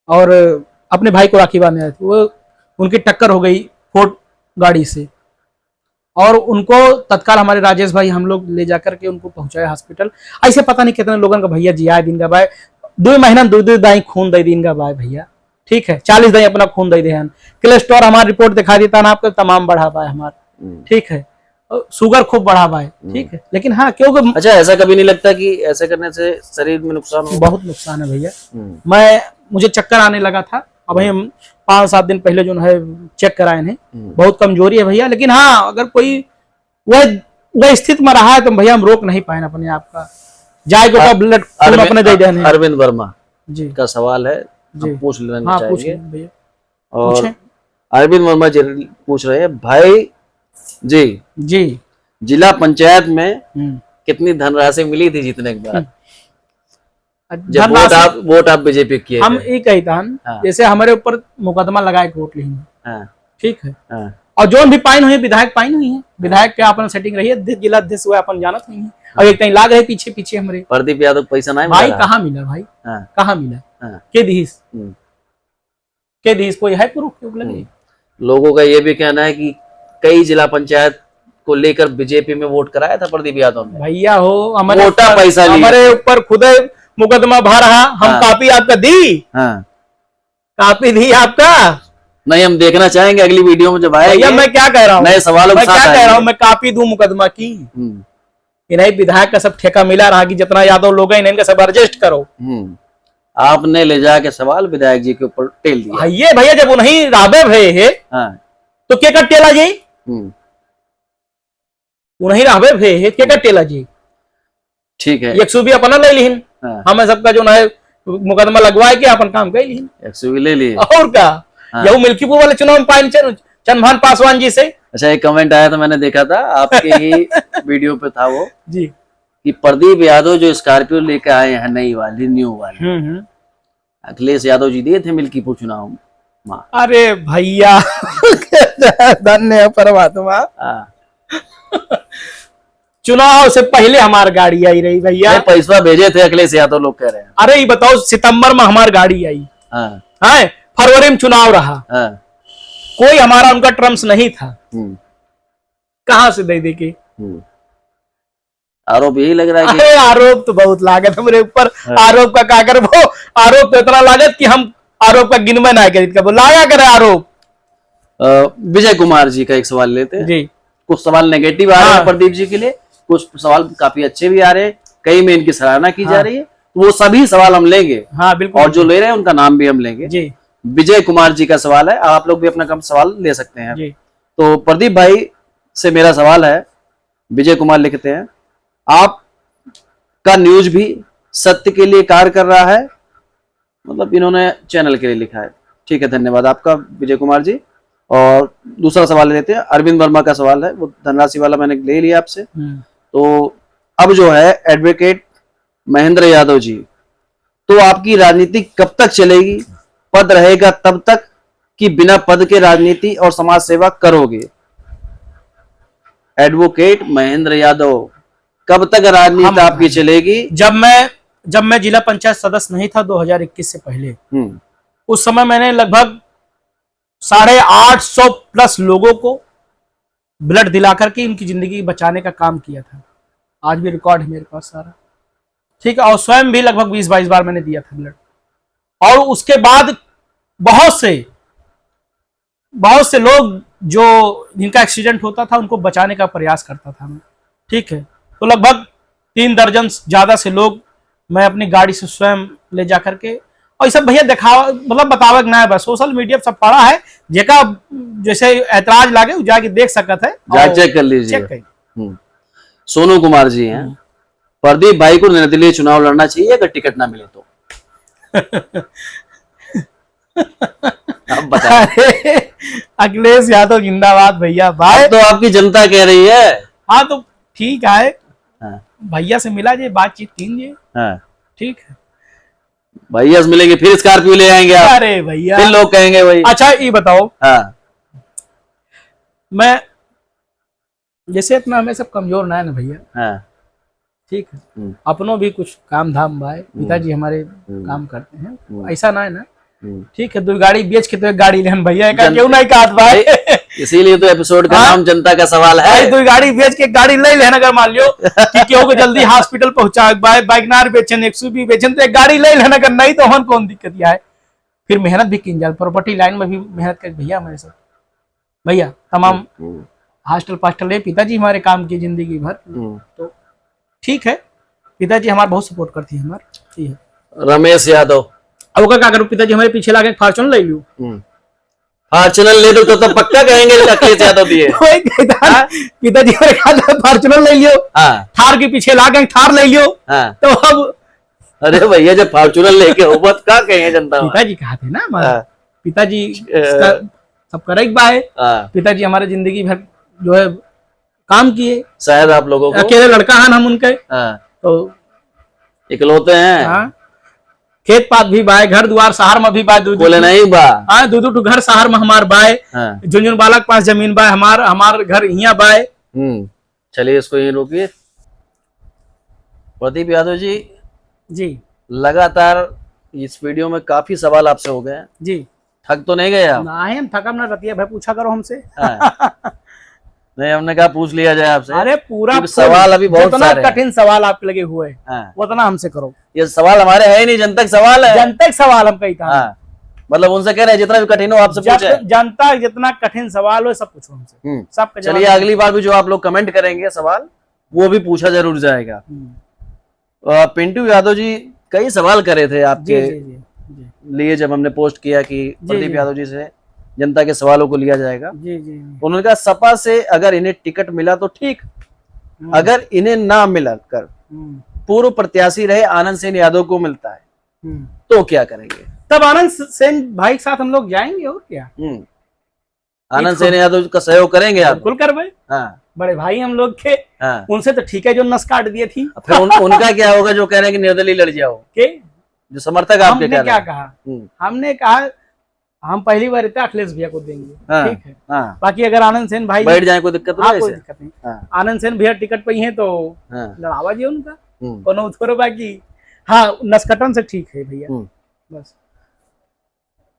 Speaker 2: और अपने भाई को राखी बांधने आए थे। वो उनकी टक्कर हो गई फोर्ड गाड़ी से और उनको तत्काल हमारे राजेश भाई हम लोग ले जाकर के उनको पहुंचाया हॉस्पिटल। ऐसे पता नहीं कितने लोगों का भैया जिया दिन का भाई 2 महीना 2 दाई खून दे दिन का भाई भैया। ठीक है, 40 दाई अपना खून दे दे। कोलेस्ट्रॉल हमारी रिपोर्ट दिखा देता ना आपको, तमाम बढ़ा पाए हमारा। ठीक है, शुगर खूब बढ़ा पाए। ठीक है, लेकिन हाँ क्योंकि
Speaker 1: अच्छा ऐसा कभी नहीं लगता कि ऐसे करने से शरीर में नुकसान हो?
Speaker 2: बहुत नुकसान है भैया। मुझे चक्कर आने लगा था, अब हम 5-7 दिन पहले जो है चेक कराए हैं, बहुत कमजोरी है भैया। लेकिन हाँ अगर कोई वह स्थिति में रहा है तो भैया हम रोक नहीं पाए अपने आप का, जाए ब्लड अपने दे देने।
Speaker 1: अरविंद वर्मा
Speaker 2: जी
Speaker 1: का सवाल है,
Speaker 2: जी
Speaker 1: पूछ लेना
Speaker 2: हाँ,
Speaker 1: चाहिए
Speaker 2: भैया।
Speaker 1: और अरविंद वर्मा जी पूछ रहे हैं, भाई जी जिला पंचायत में कितनी धनराशि मिली थी जीतने के बाद? जब वोट आप बीजेपी किए?
Speaker 2: हम ये कहता जैसे हमारे ऊपर मुकदमा लगाए वोट लेने। ठीक है, और जो भी पाइन हुई है विधायक पाइन हुई है, विधायक के अपन सेटिंग रही है, जिला अध्यक्ष हुआ अपन जानत नहीं है। और एक लाग रहे पीछे पीछे हमारे
Speaker 1: प्रदीप यादव पैसा नहीं
Speaker 2: भाई, कहाँ मिला भाई? कहाँ मिला? के दीस कोई है प्रूफ?
Speaker 1: लोगों का ये भी कहना है कि कई जिला पंचायत को लेकर बीजेपी में वोट कराया था प्रदीप यादव ने।
Speaker 2: भैया हो हमारे
Speaker 1: मोटा पैसा
Speaker 2: हमारे ऊपर खुद मुकदमा भर रहा, हम कापी आपका दी? कापी दी आपका?
Speaker 1: नहीं, हम देखना चाहेंगे अगली वीडियो में जब आएगा।
Speaker 2: मैं क्या कह रहा हूँ,
Speaker 1: नए सवालों
Speaker 2: मैं क्या कह रहा हूँ, मैं कापी दूं मुकदमा की? नहीं, विधायक का सब ठेका मिला रहा कि जितना यादव लोग हैं इनका सब एडजस्ट करो।
Speaker 1: आपने ले जाके सवाल विधायक जी के ऊपर टेल दिया।
Speaker 2: ये भैया जब उन्हीं राबे भये है
Speaker 1: हाँ।
Speaker 2: तो क्या कर टेला जी, उन्हीं राबे भये है क्या कर टेला जी।
Speaker 1: ठीक है,
Speaker 2: 120 अपना ले लिहिन।
Speaker 1: हाँ।
Speaker 2: हमें सबका जो है मुकदमा लगवाए के अपन काम कर लिहिन
Speaker 1: 120 ले लिए।
Speaker 2: और क्या।
Speaker 1: हाँ।
Speaker 2: यही मिल्कीपुर वाले चुनाव में पाए चंद्रभान पासवान जी से।
Speaker 1: अच्छा, एक कमेंट आया था, मैंने देखा था आपके ही वीडियो पे था वो
Speaker 2: जी,
Speaker 1: कि प्रदीप यादव जो स्कॉर्पियो लेके आए हैं नई वाली, न्यू वाली, अखिलेश यादव जी दिए थे मिल्कीपुर चुनाव में।
Speaker 2: अरे भैया धन्य परमात्मा। चुनाव से पहले हमारी गाड़ी आई रही भैया,
Speaker 1: पैसा भेजे थे अखिलेश यादव लोग कह रहे हैं।
Speaker 2: अरे ये बताओ सितंबर में हमारी गाड़ी आई, है फरवरी में चुनाव रहा, कोई हमारा उनका टर्म्स नहीं था, कहां से दे के।
Speaker 1: आरोप यही लग रहा है कि
Speaker 2: अरे आरोप तो बहुत लागत मेरे ऊपर। आरोप का क्या कर, वो आरोप तो इतना लागत कि हम आरोप का गिनवा ना कर लाया करे आरोप।
Speaker 1: विजय कुमार जी का एक सवाल लेते हैं
Speaker 2: जी।
Speaker 1: कुछ सवाल नेगेटिव आ रहे हैं प्रदीप जी के लिए, कुछ सवाल काफी अच्छे भी आ रहे हैं, कई में इनकी सराहना की जा रही है, वो सभी सवाल हम लेंगे।
Speaker 2: हाँ बिल्कुल,
Speaker 1: और जो ले रहे हैं उनका नाम भी हम लेंगे
Speaker 2: जी।
Speaker 1: विजय कुमार जी का सवाल है, आप लोग भी अपना कम सवाल ले सकते हैं
Speaker 2: जी।
Speaker 1: तो प्रदीप भाई से मेरा सवाल है, विजय कुमार लिखते हैं, आप का न्यूज भी सत्य के लिए कार्य कर रहा है, मतलब इन्होंने चैनल के लिए लिखा है। ठीक है, धन्यवाद आपका विजय कुमार जी। और दूसरा सवाल लेते हैं, अरविंद वर्मा का सवाल है, वो धनराशि वाला मैंने ले लिया आपसे। तो अब जो है एडवोकेट महेंद्र यादव जी, तो आपकी राजनीति कब तक चलेगी? पद रहेगा तब तक कि बिना पद के राजनीति और समाज सेवा करोगे? एडवोकेट महेंद्र यादव, कब तक राजनीति आपकी चलेगी?
Speaker 2: जब मैं जिला पंचायत सदस्य नहीं था 2021 से पहले, उस समय मैंने लगभग 850 प्लस लोगों को ब्लड दिलाकर के इनकी जिंदगी बचाने का काम किया था। आज भी रिकॉर्ड है मेरे पास सारा, ठीक है। और स्वयं भी लगभग 20-22 बार मैंने दिया था ब्लड। और उसके बाद बहुत से लोग जो जिनका एक्सीडेंट होता था उनको बचाने का प्रयास करता था मैं, ठीक है। तो लगभग 3 दर्जन ज्यादा से लोग मैं अपनी गाड़ी से स्वयं ले जा करके, और ये सब भैया दिखावा मतलब बतावे ना है, बस सोशल मीडिया सब पड़ा है, जेका जैसे ऐतराज लागे वो जाके देख सकत है,
Speaker 1: चेक कर लीजिए।
Speaker 2: चेक
Speaker 1: सोनू कुमार जी हैं, प्रदीप भाई को निर्दलीय चुनाव लड़ना चाहिए अगर टिकट ना मिले तो? अब बताइए।
Speaker 2: अखिलेश यादव जिंदाबाद भैया भाई।
Speaker 1: तो आपकी जनता कह रही है।
Speaker 2: हाँ तो ठीक है, भैया से मिला जी, बातचीत कीजिए, ठीक है।
Speaker 1: भैया से मिलेंगे फिर स्कॉर्पियो ले आएंगे आप।
Speaker 2: अरे भैया
Speaker 1: फिर लोग कहेंगे भाई।
Speaker 2: अच्छा ये बताओ, मैं जैसे इतना हमें सब कमजोर ना है ना भैया, ठीक है, अपनों भी कुछ काम धाम बाय, पिताजी हमारे काम करते हैं, ऐसा ना है ना, ठीक है। 2 गाड़ी बेच के तो 1 गाड़ी लेन भैया, क्यों नहीं काट भाई।
Speaker 1: इसीलिए तो एपिसोड का नाम जनता का सवाल है।
Speaker 2: 2 गाड़ी बेच के 1 गाड़ी ले लेना, अगर मान लियो कि केहू को जल्दी हॉस्पिटल पहुंचा, बाइकनार बेचन, 120 बेचन, तो 1 गाड़ी ले लेना, अगर नहीं तो हम कौन दिक्कत है। फिर मेहनत भी की जाए, प्रॉपर्टी लाइन में भी मेहनत कर भैया, मेरे साथ भैया तमाम हॉस्टल पास्टल है, पिताजी हमारे काम की जिंदगी भर, तो ठीक है, पिताजी हमारे बहुत सपोर्ट करती है हमारे।
Speaker 1: रमेश यादव,
Speaker 2: अब क्या करूं, पिताजी हमारे पीछे लाके फॉर्च्यूनर ले लूं,
Speaker 1: फॉर्च्यूनर ले दो तो पक्का कहेंगे अखिलेश यादव दिए।
Speaker 2: पिताजी हमारे फॉर्च्यूनर ले लियो, थार के पीछे लाके थार ले लियो, तो अब
Speaker 1: अरे भैया जब फॉर्च्यूनर लेके हो बत क्या कहेंगे जनता?
Speaker 2: पिताजी कहते ना हमारे, पिताजी सब करे बाय, पिताजी हमारे जिंदगी भर जो है काम किए, शायद आप लोगों को अकेले लड़का है हम उनके, तो इकलौते हैं। खेत पात भी बाय, घर द्वार शहर में भी बाय, बोले नहीं बा, हाँ 2-2 घर शहर में हमार बाय, जुन बालक पास जमीन बाय, हमार घर यहाँ बाय। चलिए इसको यहीं रोकिए। प्रदीप यादव जी लगातार इस वीडियो में काफी सवाल आपसे हो गए जी, थक तो नहीं गए आप? नहीं, हम थकम ना रतिया भाई, पूछा करो हमसे। नहीं, हमने कहा पूछ लिया जाए आपसे। अरे पूरा सवाल अभी बहुत सारे कठिन सवाल आपके लगे हुए हैं, उतना हमसे करो। ये सवाल हमारे है ही नहीं, जनतक सवाल है, जनतक सवाल हम कहता, मतलब उनसे कह रहे हैं जितना भी कठिन हो आपसे पूछे, जनता जितना कठिन सवाल हो सब पूछो हमसे, सब। चलिए अगली बार भी जो आप लोग कमेंट करेंगे सवाल, वो भी पूछा जरूर जाएगा। पिंटू यादव जी
Speaker 1: कई सवाल करे थे आपके
Speaker 2: जी जी जी जी
Speaker 1: लिए जब हमने पोस्ट किया कि प्रदीप यादव जी से जनता के सवालों को लिया जाएगा।
Speaker 2: जी जी
Speaker 1: उन्होंने कहा सपा से अगर इन्हें टिकट मिला तो ठीक, अगर इन्हें ना मिला कर पूर्व प्रत्याशी रहे आनंद सेन यादव को मिलता है तो क्या करेंगे?
Speaker 2: तब आनंद सेन भाई के साथ हम लोग जाएंगे और क्या।
Speaker 1: आनंद सेन यादव का सहयोग करेंगे आप?
Speaker 2: बिल्कुल करवाए।
Speaker 1: हाँ
Speaker 2: बड़े भाई हम लोग के।
Speaker 1: हाँ।
Speaker 2: उनसे तो ठीक है जो नस काट दिए थी।
Speaker 1: फिर उनका क्या होगा जो कह रहे हैं कि निर्दलीय लड़ जाओ
Speaker 2: के
Speaker 1: जो समर्थक आपके
Speaker 2: हमने क्या कहा? हमने कहा हम पहली बार इतना अखिलेश भैया को देंगे।
Speaker 1: हाँ,
Speaker 2: ठीक है।
Speaker 1: हाँ।
Speaker 2: बाकी अगर आनंद सेन भाई
Speaker 1: बैठ जाए कोई दिक्कत
Speaker 2: हाँ,
Speaker 1: नहीं?
Speaker 2: कोई दिक्कत नहीं।
Speaker 1: हाँ।
Speaker 2: आनंद सेन भैया टिकट पे ही है तो
Speaker 1: हाँ।
Speaker 2: लड़ावा जी उनका कोनो छोड़ो। बाकी हाँ नसकटन से ठीक है भैया। बस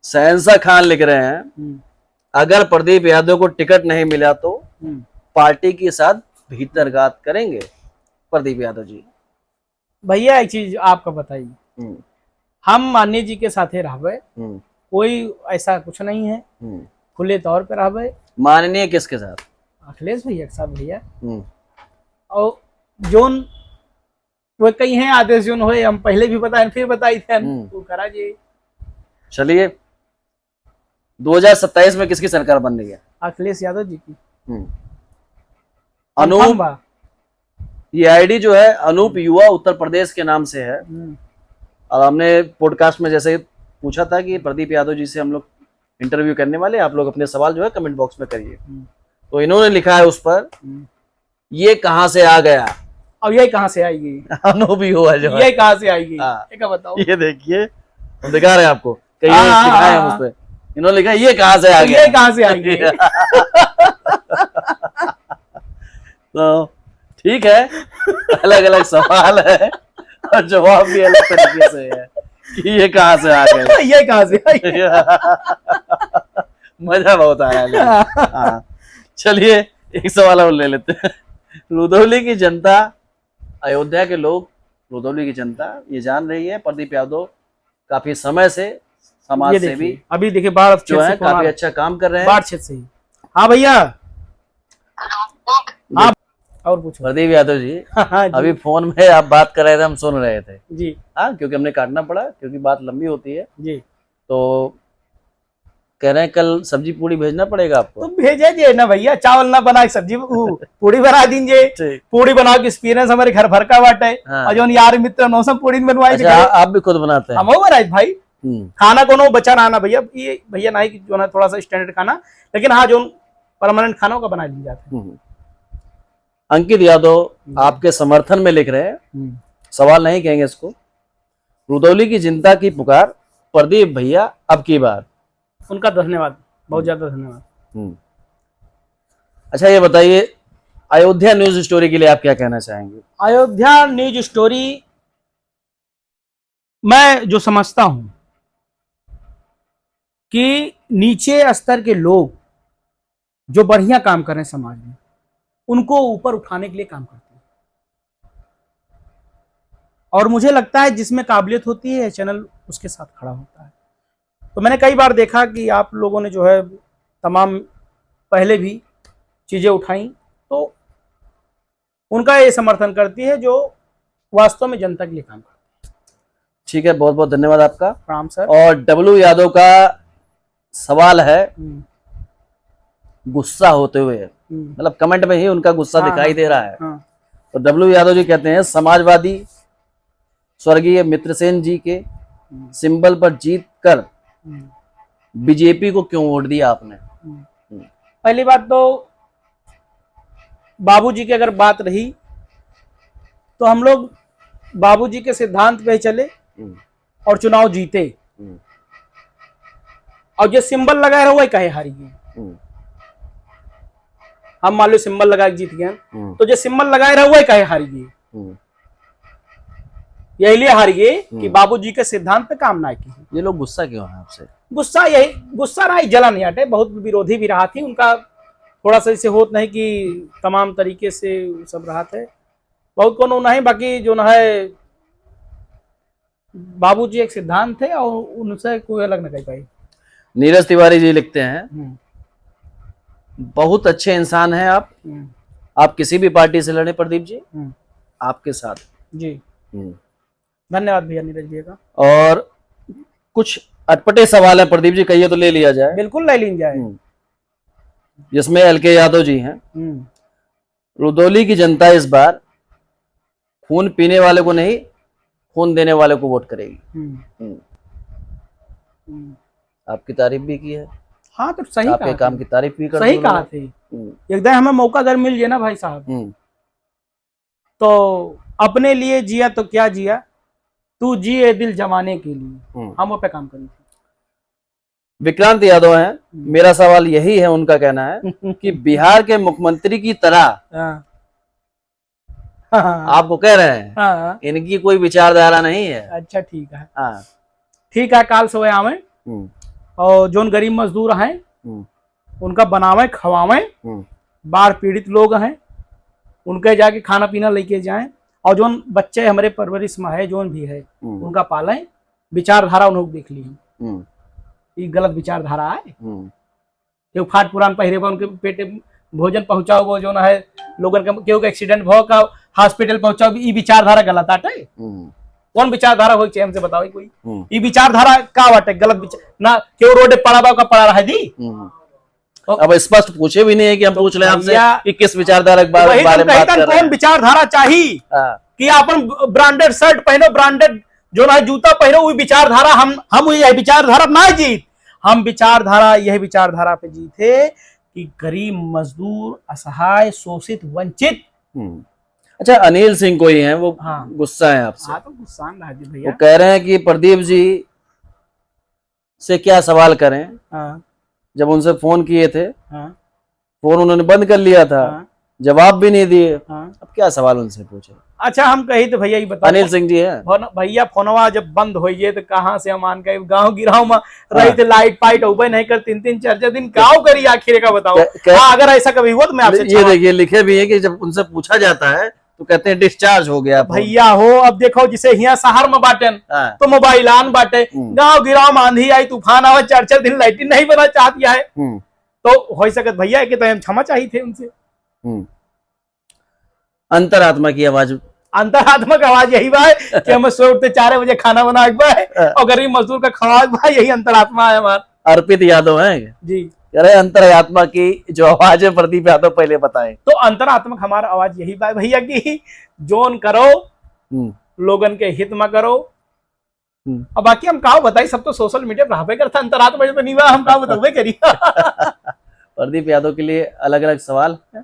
Speaker 1: शहंशाह खान लिख रहे हैं अगर प्रदीप यादव को टिकट नहीं मिला तो पार्टी के साथ भीतरघात करेंगे प्रदीप यादव जी।
Speaker 2: भैया एक चीज आपका बताइए, हम मान्य जी के साथ रहबे, कोई ऐसा कुछ नहीं है, खुले तौर पर रहबे।
Speaker 1: माननीय किसके साथ?
Speaker 2: अखिलेश भैया के साथ भैया। और जोन वो कई हैं आदेश जोन हुए हम पहले भी बताए फिर बताई थे तो करा जी।
Speaker 1: चलिए 2027 में किसकी सरकार बन रही है?
Speaker 2: अखिलेश यादव जी की।
Speaker 1: अनूप, ये आईडी जो है अनूप युवा उत्तर प्रदेश के नाम से है। और हमने पॉडकास्ट में जैसे पूछा था कि प्रदीप यादव जी से हम लोग इंटरव्यू करने वाले, आप लोग अपने सवाल जो है कमेंट बॉक्स में करिए। तो इन्होंने लिखा है उस पर ये कहां से आ गया।
Speaker 2: अब ये कहां से आएगी?
Speaker 1: अनूप युवा जो
Speaker 2: ये कहां से आएगी?
Speaker 1: क्या
Speaker 2: बताओ।
Speaker 1: ये देखिए हम दिखा रहे हैं आपको, कई लिखा है उस पर, इन्होंने लिखा ये कहां से आ गया।
Speaker 2: ये कहां से आएगी?
Speaker 1: तो ठीक है, अलग अलग सवाल है और जवाब भी अलग तरीके से है कि ये कहां से आ गए।
Speaker 2: ये कहां से आई?
Speaker 1: मजा बहुत आया है। हाँ। चलिए एक सवाल और ले लेते हैं। रुधौली की जनता, अयोध्या के लोग, रुधौली की जनता ये जान रही है प्रदीप यादव काफी समय से समाज से भी
Speaker 2: अभी देखिए बाढ़
Speaker 1: जो है काफी अच्छा काम कर रहे हैं।
Speaker 2: बाढ़ क्षेत्र से ही। हाँ भैया। हाँ और पूछो।
Speaker 1: प्रदीप यादव जी अभी फोन में आप बात कर रहे थे, हम सुन रहे थे
Speaker 2: जी।
Speaker 1: हाँ, क्योंकि हमने काटना पड़ा क्योंकि बात लंबी होती है
Speaker 2: जी।
Speaker 1: तो कह रहे हैं कल सब्जी पूड़ी भेजना पड़ेगा आपको।
Speaker 2: तो भेजे ना भैया, चावल ना बना सब्जी पूड़ी बना दीजिए। पूड़ी बनाओ की एक्सपीरियंस हमारे घर भर का बाटे। और जो यार मित्र नौसम पूड़ी बनवाई।
Speaker 1: अच्छा, आप भी खुद बनाते हैं?
Speaker 2: हम बनाए भाई। खाना को बचा ना भैया, ये भैया ना कि जो ना थोड़ा सा स्टैंडर्ड खाना, लेकिन हाँ जो परमानेंट खानों का बना दी जाता है।
Speaker 1: अंकित यादव आपके समर्थन में लिख रहे हैं, सवाल नहीं कहेंगे इसको। रुधौली की जनता की पुकार, प्रदीप भैया अब की बार।
Speaker 2: उनका धन्यवाद, बहुत ज्यादा धन्यवाद।
Speaker 1: अच्छा ये बताइए अयोध्या न्यूज स्टोरी के लिए आप क्या कहना चाहेंगे?
Speaker 2: अयोध्या न्यूज स्टोरी मैं जो समझता हूं कि नीचे स्तर के लोग जो बढ़िया काम कर रहे हैं समाज में, उनको ऊपर उठाने के लिए काम करते हैं। और मुझे लगता है जिसमें काबिलियत होती है चैनल उसके साथ खड़ा होता है। तो मैंने कई बार देखा कि आप लोगों ने जो है तमाम पहले भी चीजें उठाई, तो उनका ये समर्थन करती है जो वास्तव में जनता के लिए काम करती है।
Speaker 1: ठीक है, बहुत बहुत धन्यवाद आपका।
Speaker 2: प्रणाम सर।
Speaker 1: और डब्लू यादव का सवाल है गुस्सा होते हुए, मतलब कमेंट में ही उनका गुस्सा दिखाई दे रहा है। तो डब्लू यादव जी कहते हैं समाजवादी स्वर्गीय मित्रसेन जी के सिंबल पर जीत कर बीजेपी को क्यों वोट दिया आपने?
Speaker 2: पहली बात तो बाबूजी की अगर बात रही तो हम लोग बाबूजी के सिद्धांत पे चले और चुनाव जीते। और जो सिंबल लगाए रहे वही कहे हारी गए। हम मान लो सिंबल लगा के जीत गए, तो जो सिंबल लगाए रहे वही कहे हारी गए। यही लिए हार गए कि बाबूजी के सिद्धांत पे काम ना की।
Speaker 1: ये लोग गुस्सा क्यों है आपसे?
Speaker 2: गुस्सा यही गुस्सा रहा, जला नहीं हटे, बहुत विरोधी भी रहा थी उनका, थोड़ा सा इसे होत नहीं कि तमाम तरीके से सब रहा थे, बहुत को नहीं। बाकी जो न है बाबूजी एक सिद्धांत थे और उनसे कोई अलग न कह पाई।
Speaker 1: नीरज तिवारी जी लिखते हैं बहुत अच्छे इंसान हैं आप किसी भी पार्टी से लड़े प्रदीप जी, आपके साथ
Speaker 2: जी। धन्यवाद भैया नीरज भैया का।
Speaker 1: और कुछ अटपटे सवाल है प्रदीप जी, कहिए तो ले लिया जाए।
Speaker 2: बिल्कुल ले ली जाए।
Speaker 1: जिसमें एलके यादव जी हैं। रुदौली की जनता इस बार खून पीने वाले को नहीं, खून देने वाले को वोट करेगी। आपकी तारीफ भी की है।
Speaker 2: हाँ तो सही
Speaker 1: आपके काम की तारीफ भी कर,
Speaker 2: सही कहा थे। एकदम हमें मौका अगर मिल जाए ना भाई साहब, तो अपने लिए जिया तो क्या जिया, तू जिए दिल जमाने के लिए, हम वो पे काम करेंगे।
Speaker 1: विक्रांत यादव हैं। मेरा सवाल यही है, उनका कहना है कि बिहार के मुख्यमंत्री की तरह आपको कह रहे हैं, इनकी कोई विचारधारा नहीं है।
Speaker 2: अच्छा ठीक है, ठीक है। काल सोए आवे और जोन गरीब मजदूर हैं उनका बनावे खवावे, बाढ़ पीड़ित लोग हैं उनके जाके खाना पीना लेके जाएं, और जोन बच्चे हमारे परवरिश में है जोन भी है उनका पालें। विचारधारा उन्होंने देख ली, ये गलत विचारधारा है। क्यों फाट पुरान पहरे उनके पेटे भोजन पहुंचाओ, वो जो है लोगन के क्यों एक्सीडेंट भो का हॉस्पिटल पहुंचाओ, ये विचारधारा गलत आटे। कौन विचारधारा हो चाहिए हमसे बताओ कोई, ये विचारधारा का बाटे गलत विचार ना, क्यों रोड पड़ा का पड़ा रहा दी।
Speaker 1: अब स्पष्ट पूछे भी नहीं है कि हम पूछ रहे हैं आपसे कि किस विचारधारा के बारे में बात कर रहे हैं।
Speaker 2: कौन विचारधारा चाहिए कि अपन ब्रांडेड शर्ट पहनो, ब्रांडेड जो है जूता पहनो, वही विचारधारा हम यही विचारधारा ना जीत, हम विचारधारा यही विचारधारा पे जीते कि गरीब मजदूर असहाय शोषित वंचित।
Speaker 1: अच्छा, अनिल सिंह कोई हैं, वो गुस्सा है आपसे।
Speaker 2: हाँ तो गुस्सा भैया,
Speaker 1: वो कह रहे हैं कि प्रदीप जी से क्या सवाल करें। जब उनसे फोन किए थे, फोन उन्होंने बंद कर लिया था, जवाब भी नहीं दिए। अब क्या सवाल उनसे पूछे।
Speaker 2: अच्छा हम कही तो भैया ही बताओ।
Speaker 1: अनिल सिंह जी है
Speaker 2: भैया, फोनवा जब बंद हो गए तो कहाँ से हम आन गए, गाँव गिराव में रही थे, लाइट पाइट उबे नहीं कर 3-3 4-4 दिन गाँव करी आखिर का बताओ। अगर ऐसा कभी हुआ तो मैं आपसे
Speaker 1: ये देखिए लिखे भी है कि जब उनसे पूछा जाता है तो कहते हैं डिस्चार्ज हो गया
Speaker 2: भैया हो। अब देखो जिसे यहाँ शहर में बांटन तो मोबाइल आन बांटे, गाँव गिराव में आंधी आई तूफान आवा 4-4 दिन लाइट नहीं बना चाहती है, तो हो सकत भैया कि तो हम क्षमा चाहिए थे उनसे।
Speaker 1: अंतरात्मा की आवाज,
Speaker 2: अंतरात्मा की आवाज यही बा कि हम सुबह उठते 4 बजे खाना बना और गरीब मजदूर का खवाज बा, यही अंतरात्मा है हमारा।
Speaker 1: अर्पित यादव है
Speaker 2: जी,
Speaker 1: कह रहे अंतरात्मा की जो आवाज है प्रदीप यादव पहले बताएं।
Speaker 2: तो अंतरात्मा हमारा आवाज यही बा भैया की जोन करो लोगन के हित में करो। अब बाकी हम कहा बताई, सब तो सोशल मीडिया पर रहबे करता, अंतरात्मा तो नहीं बा, हम कहा बतावे करी।
Speaker 1: प्रदीप यादव के लिए अलग अलग सवाल है,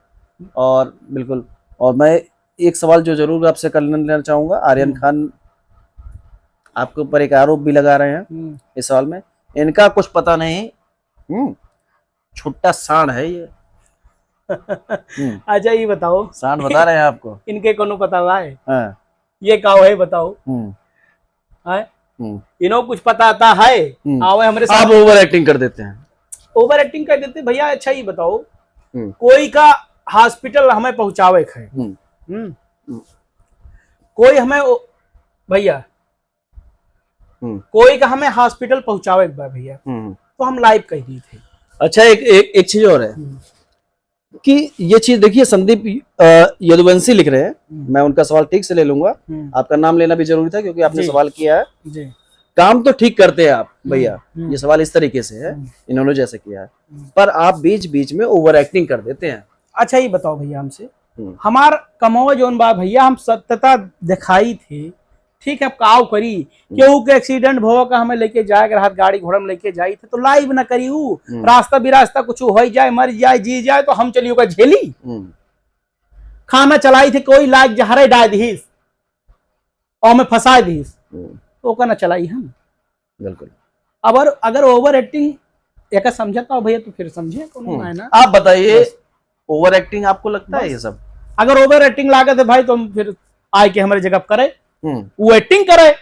Speaker 1: और बिल्कुल, और मैं एक सवाल जो जरूर आपसे कर लेना चाहूंगा। आर्यन खान आपके ऊपर एक आरोप भी लगा रहे हैं इस सवाल में, इनका कुछ पता नहीं, छुट्टा सांड है ये।
Speaker 2: अच्छा ये बताओ,
Speaker 1: सांड बता रहे हैं आपको,
Speaker 2: इनके कोनो पता हुआ है? ये काओ है बताओ, इन्हों कुछ पता आता है? आवे हमारे साथ।
Speaker 1: आप ओवर एक्टिंग कर देते हैं।
Speaker 2: ओवर एक्टिंग कर देते भैया। अच्छा ये बताओ, कोई का हॉस्पिटल हमें पहुंचावे है, कोई हमें भैया कोई का हमें हॉस्पिटल पहुंचावे भैया, तो हम लाइव कह दी थे।
Speaker 1: अच्छा एक चीज और है कि ये चीज देखिए, संदीप यदुवंशी लिख रहे हैं, मैं उनका सवाल ठीक से ले लूंगा, आपका नाम लेना भी जरूरी था क्योंकि आपने सवाल किया है जी। काम तो ठीक करते हैं आप भैया, ये सवाल इस तरीके से है, इन्होंने जैसे किया है, पर आप बीच बीच में ओवर एक्टिंग कर देते हैं।
Speaker 2: अच्छा ये बताओ भैया हमसे, हमार कमोवा जोन बा भैया, हम सत्यता दिखाई थे, ठीक है, काव करी केहू के एक्सीडेंट भो का हमें लेके जाए, अगर हाथ गाड़ी घोड़ा में लेके जाई थे तो लाइव ना करी, रास्ता बिरास्ता कुछ हो जाए, मर जाए, जी जाए तो हम चलिए का झेली। खाना चलाई थे, कोई लाइक जहरे डाल दीस और हमें फंसा दीस, तो का ना चलाई हम।
Speaker 1: बिल्कुल।
Speaker 2: अब अगर ओवर एक्टिंग एक समझता हो भैया तो फिर समझे कौन है ना।
Speaker 1: आप बताइए, ओवर एक्टिंग आपको लगता है ये सब? अगर
Speaker 2: ओवर एक्टिंग लागत है भाई तो हम फिर आए के हमारे जगह करे, वो एक्टिंग करे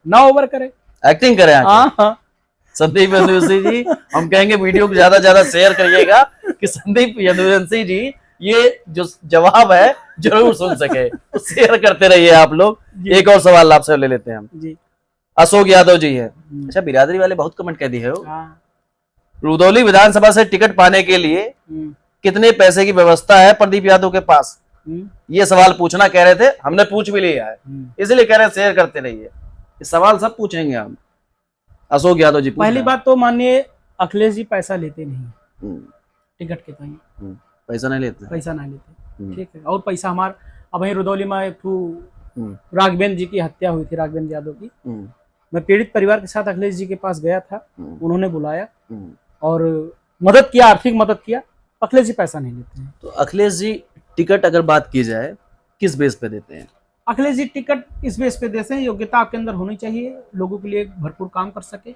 Speaker 2: ना ओवर करे,
Speaker 1: एक्टिंग करे। हाँ। संदीप यदुवंशी जी, हम कहेंगे वीडियो को ज्यादा ज्यादा शेयर करिएगा कि संदीप यदुवंशी जी ये जो जवाब है जरूर सुन सके, तो शेयर करते रहिए आप लोग। एक और सवाल आपसे ले लेते हैं हम जी। अशोक यादव जी है, अच्छा बिरादरी वाले बहुत कमेंट कर दिए हो। रुदौली विधानसभा से टिकट पाने के लिए कितने पैसे की व्यवस्था है प्रदीप यादव के पास? ये सवाल पूछना कह रहे थे, हमने पूछ भी लिया है, इसलिए कह रहे हैं शेयर करते रहिए। ये सवाल सब पूछेंगे हम। अशोक यादव जी,
Speaker 2: पहली बात तो मानिए अखिलेश जी पैसा लेते नहीं टिकट के कहीं,
Speaker 1: पैसा नहीं लेते,
Speaker 2: पैसा नहीं लेते, ठीक है। और पैसा हमारा अब वही रुदौली में एक राघवेंद्र जी की हत्या हुई थी, राघवेंद्र यादव की। मैं पीड़ित परिवार के साथ अखिलेश जी के पास गया था, उन्होंने बुलाया और मदद किया, आर्थिक मदद किया। अखिलेश जी पैसा नहीं लेते हैं।
Speaker 1: तो अखिलेश जी टिकट अगर बात की जाए किस बेस पे देते हैं?
Speaker 2: अखिलेश जी टिकट इस बेस पे देते हैं, योग्यता आपके अंदर होनी चाहिए, लोगों के लिए भरपूर काम कर सके,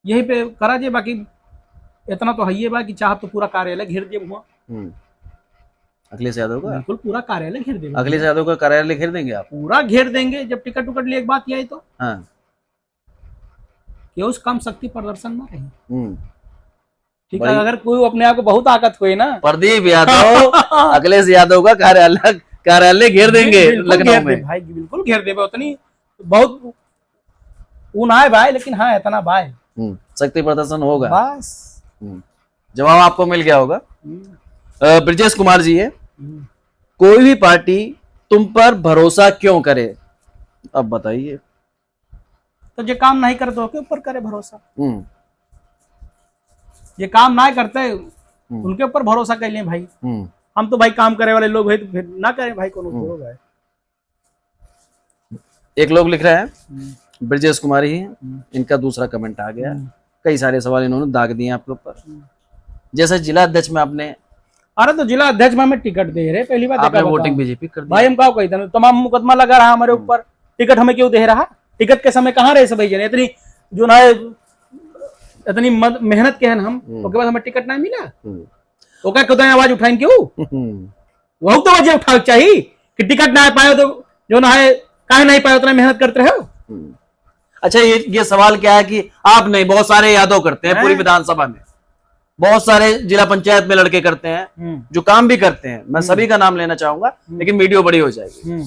Speaker 2: यही पे करा जाए। बाकी इतना तो है ही बा कि चाह तो पूरा कार्यालय घेर दिए हुआ
Speaker 1: अखिलेश यादव का,
Speaker 2: बिल्कुल पूरा कार्यालय घेर देंगे।
Speaker 1: अखिलेश यादव का कार्यालय घेर देंगे आप?
Speaker 2: पूरा घेर देंगे जब टिकट उकट लिए। एक बात यह है तो
Speaker 1: हाँ,
Speaker 2: कि उस कम शक्ति प्रदर्शन ना रही, ठीक है। अगर कोई अपने आप को बहुत ताकत हुई ना,
Speaker 1: प्रदीप यादव अखिलेश यादव का कार्यालय घेर देंगे लखनऊ में
Speaker 2: भाई, बिल्कुल घेर देंगे। उतनी बहुत ऊन आए भाई, लेकिन हाँ इतना भाई
Speaker 1: शक्ति प्रदर्शन होगा
Speaker 2: बस।
Speaker 1: जवाब आपको मिल गया होगा। ब्रजेश कुमार जी है, कोई भी पार्टी तुम पर भरोसा क्यों करे? अब बताइए।
Speaker 2: तो जो काम नहीं करते उसके ऊपर करे भरोसा, ये काम ना करते उनके ऊपर भरोसा कर लिए भाई। हम तो भाई काम करे वाले लोग हैं, तो फिर ना करें भाई, कौन लोग है। एक
Speaker 1: लोग लिख रहे हैं ब्रजेश कुमार ही है, इनका दूसरा कमेंट आ गया। कई सारे सवाल इन्होंने दाग दिए आपके ऊपर। जैसे जिला अध्यक्ष में आपने,
Speaker 2: अरे तो जिला अध्यक्ष में हमें टिकट दे रहे, पहली बात
Speaker 1: आपने वोटिंग बीजेपी कर दी
Speaker 2: भाई। हम कहा कहते तमाम मुकदमा लगा रहा हमारे ऊपर, टिकट हमें क्यों दे रहा? टिकट के समय कहाँ रहे सब जने? इतनी जो ना इतनी मेहनत के हैं हम, उसके बाद हमें टिकट नहीं मिला तो क्या कहते हैं आवाज उठाएं क्यों? वह तो वजह उठा चाहिए कि टिकट ना पाए तो जो ना है कहा नहीं पाए, उतना मेहनत करते रहो।
Speaker 1: अच्छा, ये सवाल क्या है कि आप नहीं, बहुत सारे यादव करते हैं पूरी विधानसभा में, बहुत सारे जिला पंचायत में लड़के करते हैं जो काम भी करते हैं। मैं सभी का नाम लेना चाहूंगा लेकिन वीडियो बड़ी हो जाएगी।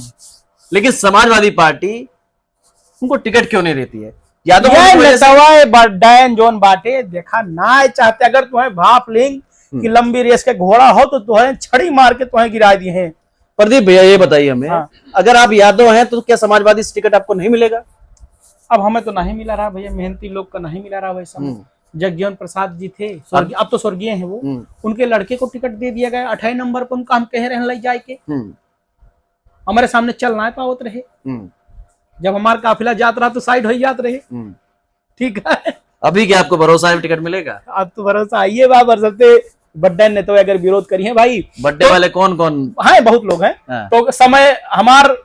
Speaker 1: लेकिन समाजवादी पार्टी उनको टिकट क्यों नहीं देती है? यादव जोन बाटे देखा ना चाहते, अगर तुम्हें भाप लिंग की लंबी रेस के घोड़ा हो तो तुम्हें छड़ी मार के तुम्हें गिरा दिए हैं। प्रदीप भैया ये बताइए हमें, अगर आप यादव हैं तो क्या समाजवादी से टिकट आपको नहीं मिलेगा? अब हमें तो नहीं मिला रहा भैया, मेहनती लोग का नहीं मिला रहा। वैसा जगजीवन प्रसाद जी थे, अब तो स्वर्गीय हैं वो, उनके लड़के को टिकट दे दिया गया 28 नंबर पर। उनका हम कह रहे हैं ले जाए के, हमारे सामने चल ना पावत रहे। जब हमारा काफिला जात रहा तो साइड हो जात रहे, ठीक है। अभी क्या आपको भरोसा है टिकट मिलेगा? अब तो भरोसा आइए बाबर सबसे बड्डे ने तो अगर विरोध करी है भाई। बड्डे तो, वाले कौन कौन है? बहुत लोग हैं। तो समय हमार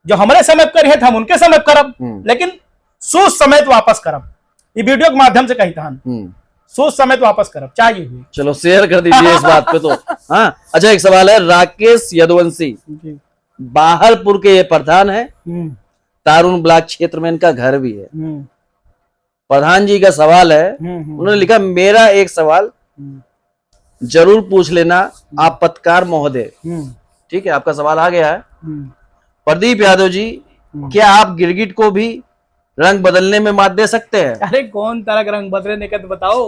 Speaker 1: जो हमारे समय करे थे हम उनके समय करब, लेकिन सोच समेत वापस करब। ये वीडियो के माध्यम से कही था, सोच समेत वापस करब चाहिए। चलो शेयर कर दीजिए इस बात पे तो। हाँ, अच्छा एक सवाल है, राकेश यदुवंशी बाहरपुर के ये प्रधान है, तारून ब्लॉक क्षेत्र में इनका घर भी है। प्रधान जी का सवाल है, उन्होंने लिखा मेरा एक सवाल जरूर पूछ लेना आप पत्रकार महोदय। ठीक है, आपका सवाल आ गया है। प्रदीप यादव जी, क्या आप गिरगिट को भी रंग बदलने में मात दे सकते हैं? अरे कौन तरह का रंग बदलने का तो बताओ।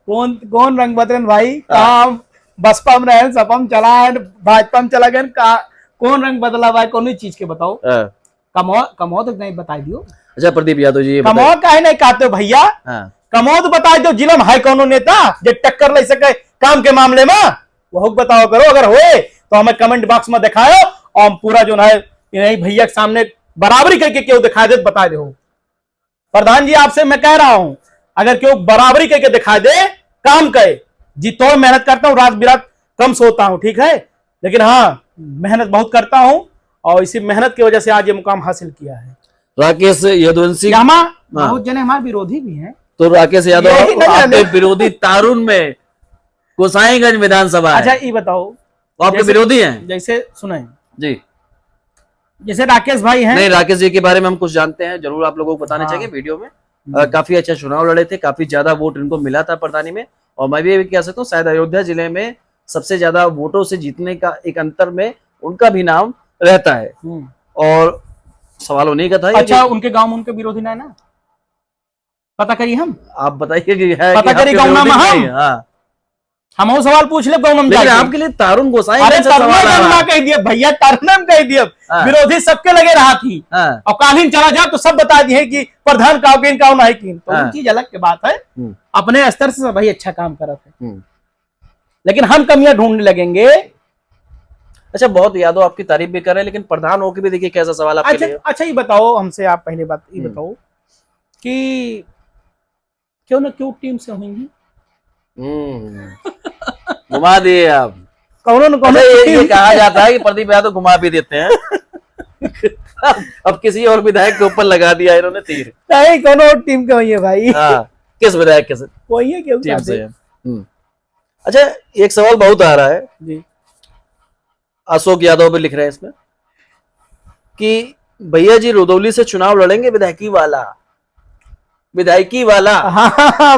Speaker 1: कौन रंग बदले भाई? काम बसपा में रहे, सपा में चला है, भाजपा में चला गया, कौन रंग बदला भाई? कौन चीज के बताओ? कमो तो नहीं बता दियो। अच्छा प्रदीप यादव जी, कमो काहे नहीं कहते हो भैया? कमो तो बता दो, जिला में है कौन नेता जो टक्कर ले सके काम के मामले में, वो बताओ करो। अगर हुए तो हमें कमेंट बॉक्स में दिखाओ और पूरा जो है भैया के सामने बराबरी करके क्यों दिखा दे बता दो। प्रधान जी आपसे मैं कह रहा हूं, अगर क्यों बराबरी करके दिखा दे काम करे। जी तो मेहनत करता हूँ, रात बिरात कम सोता हूँ, ठीक है, लेकिन हाँ मेहनत बहुत करता हूँ और इसी मेहनत की वजह से आज ये मुकाम हासिल किया है। राकेश यदुवंशी बहुत जने हमारे विरोधी भी हैं। तो राकेश यादव आपके विरोधी तारून में गोसाईगंज विधानसभा। अच्छा ये बताओ, आपके विरोधी हैं? जैसे सुने जी, जैसे राकेश भाई हैं। नहीं, राकेश जी के बारे में हम कुछ जानते हैं, जरूर आप लोगों को बताने चाहिए वीडियो में। काफी अच्छा चुनाव लड़े थे, काफी ज्यादा वोट इनको मिला था प्रधानी में, और मैं भी कह सकता हूँ शायद अयोध्या जिले में सबसे ज्यादा वोटों से जीतने का एक अंतर में उनका भी नाम रहता है। और सवाल उन्हीं का था। अच्छा, उनके गांव में उनके विरोधी ना है ना? पता करिए हम, आप बताइए कि है पता करिए गांव नाम हम।
Speaker 2: हम वो सवाल पूछ ले कौन हम
Speaker 1: लेकिन
Speaker 2: जाके?
Speaker 1: आपके लिए तरुण गोसाई
Speaker 2: अरे
Speaker 1: का सवाल आ रहा
Speaker 2: तरुण
Speaker 1: है।
Speaker 2: कह दिए भैया, तरुण कह दिए।
Speaker 1: हाँ।
Speaker 2: विरोधी सबके लगे रहा थी,
Speaker 1: हाँ।
Speaker 2: और कालीन चला जा तो सब बता दिए कि प्रधान काउ किन काउ नहीं किन, तो
Speaker 1: हाँ।
Speaker 2: वो चीज अलग की बात है। अपने स्तर से भाई अच्छा काम कर रहे थे,
Speaker 1: हम्म।
Speaker 2: लेकिन हम कमियां ढूंढने लगेंगे।
Speaker 1: अच्छा, बहुत यादव आपकी तारीफ भी कर रहे हैं, लेकिन प्रधान होकर भी देखिए कैसा सवाल आपके लिए।
Speaker 2: अच्छा ये बताओ हमसे, आप पहले बात ये बताओ कि क्यों ना क्यों टीम से होंगी?
Speaker 1: घुमा दिए आप।
Speaker 2: कौन न कौन
Speaker 1: अच्छा, ये कहा जाता है कि प्रदीप यादव घुमा भी देते हैं। अब किसी और विधायक के ऊपर लगा दिया इन्होंने तीर।
Speaker 2: नहीं, कौन और टीम के हुई है भाई?
Speaker 1: हाँ, किस विधायक के
Speaker 2: वही है क्यों
Speaker 1: टीम से? अच्छा, एक सवाल बहुत आ रहा है
Speaker 2: जी।
Speaker 1: अशोक यादव भी लिख रहे हैं इसमें कि भैया जी रुदौली से चुनाव लड़ेंगे विधायकी वाला?
Speaker 2: हाँ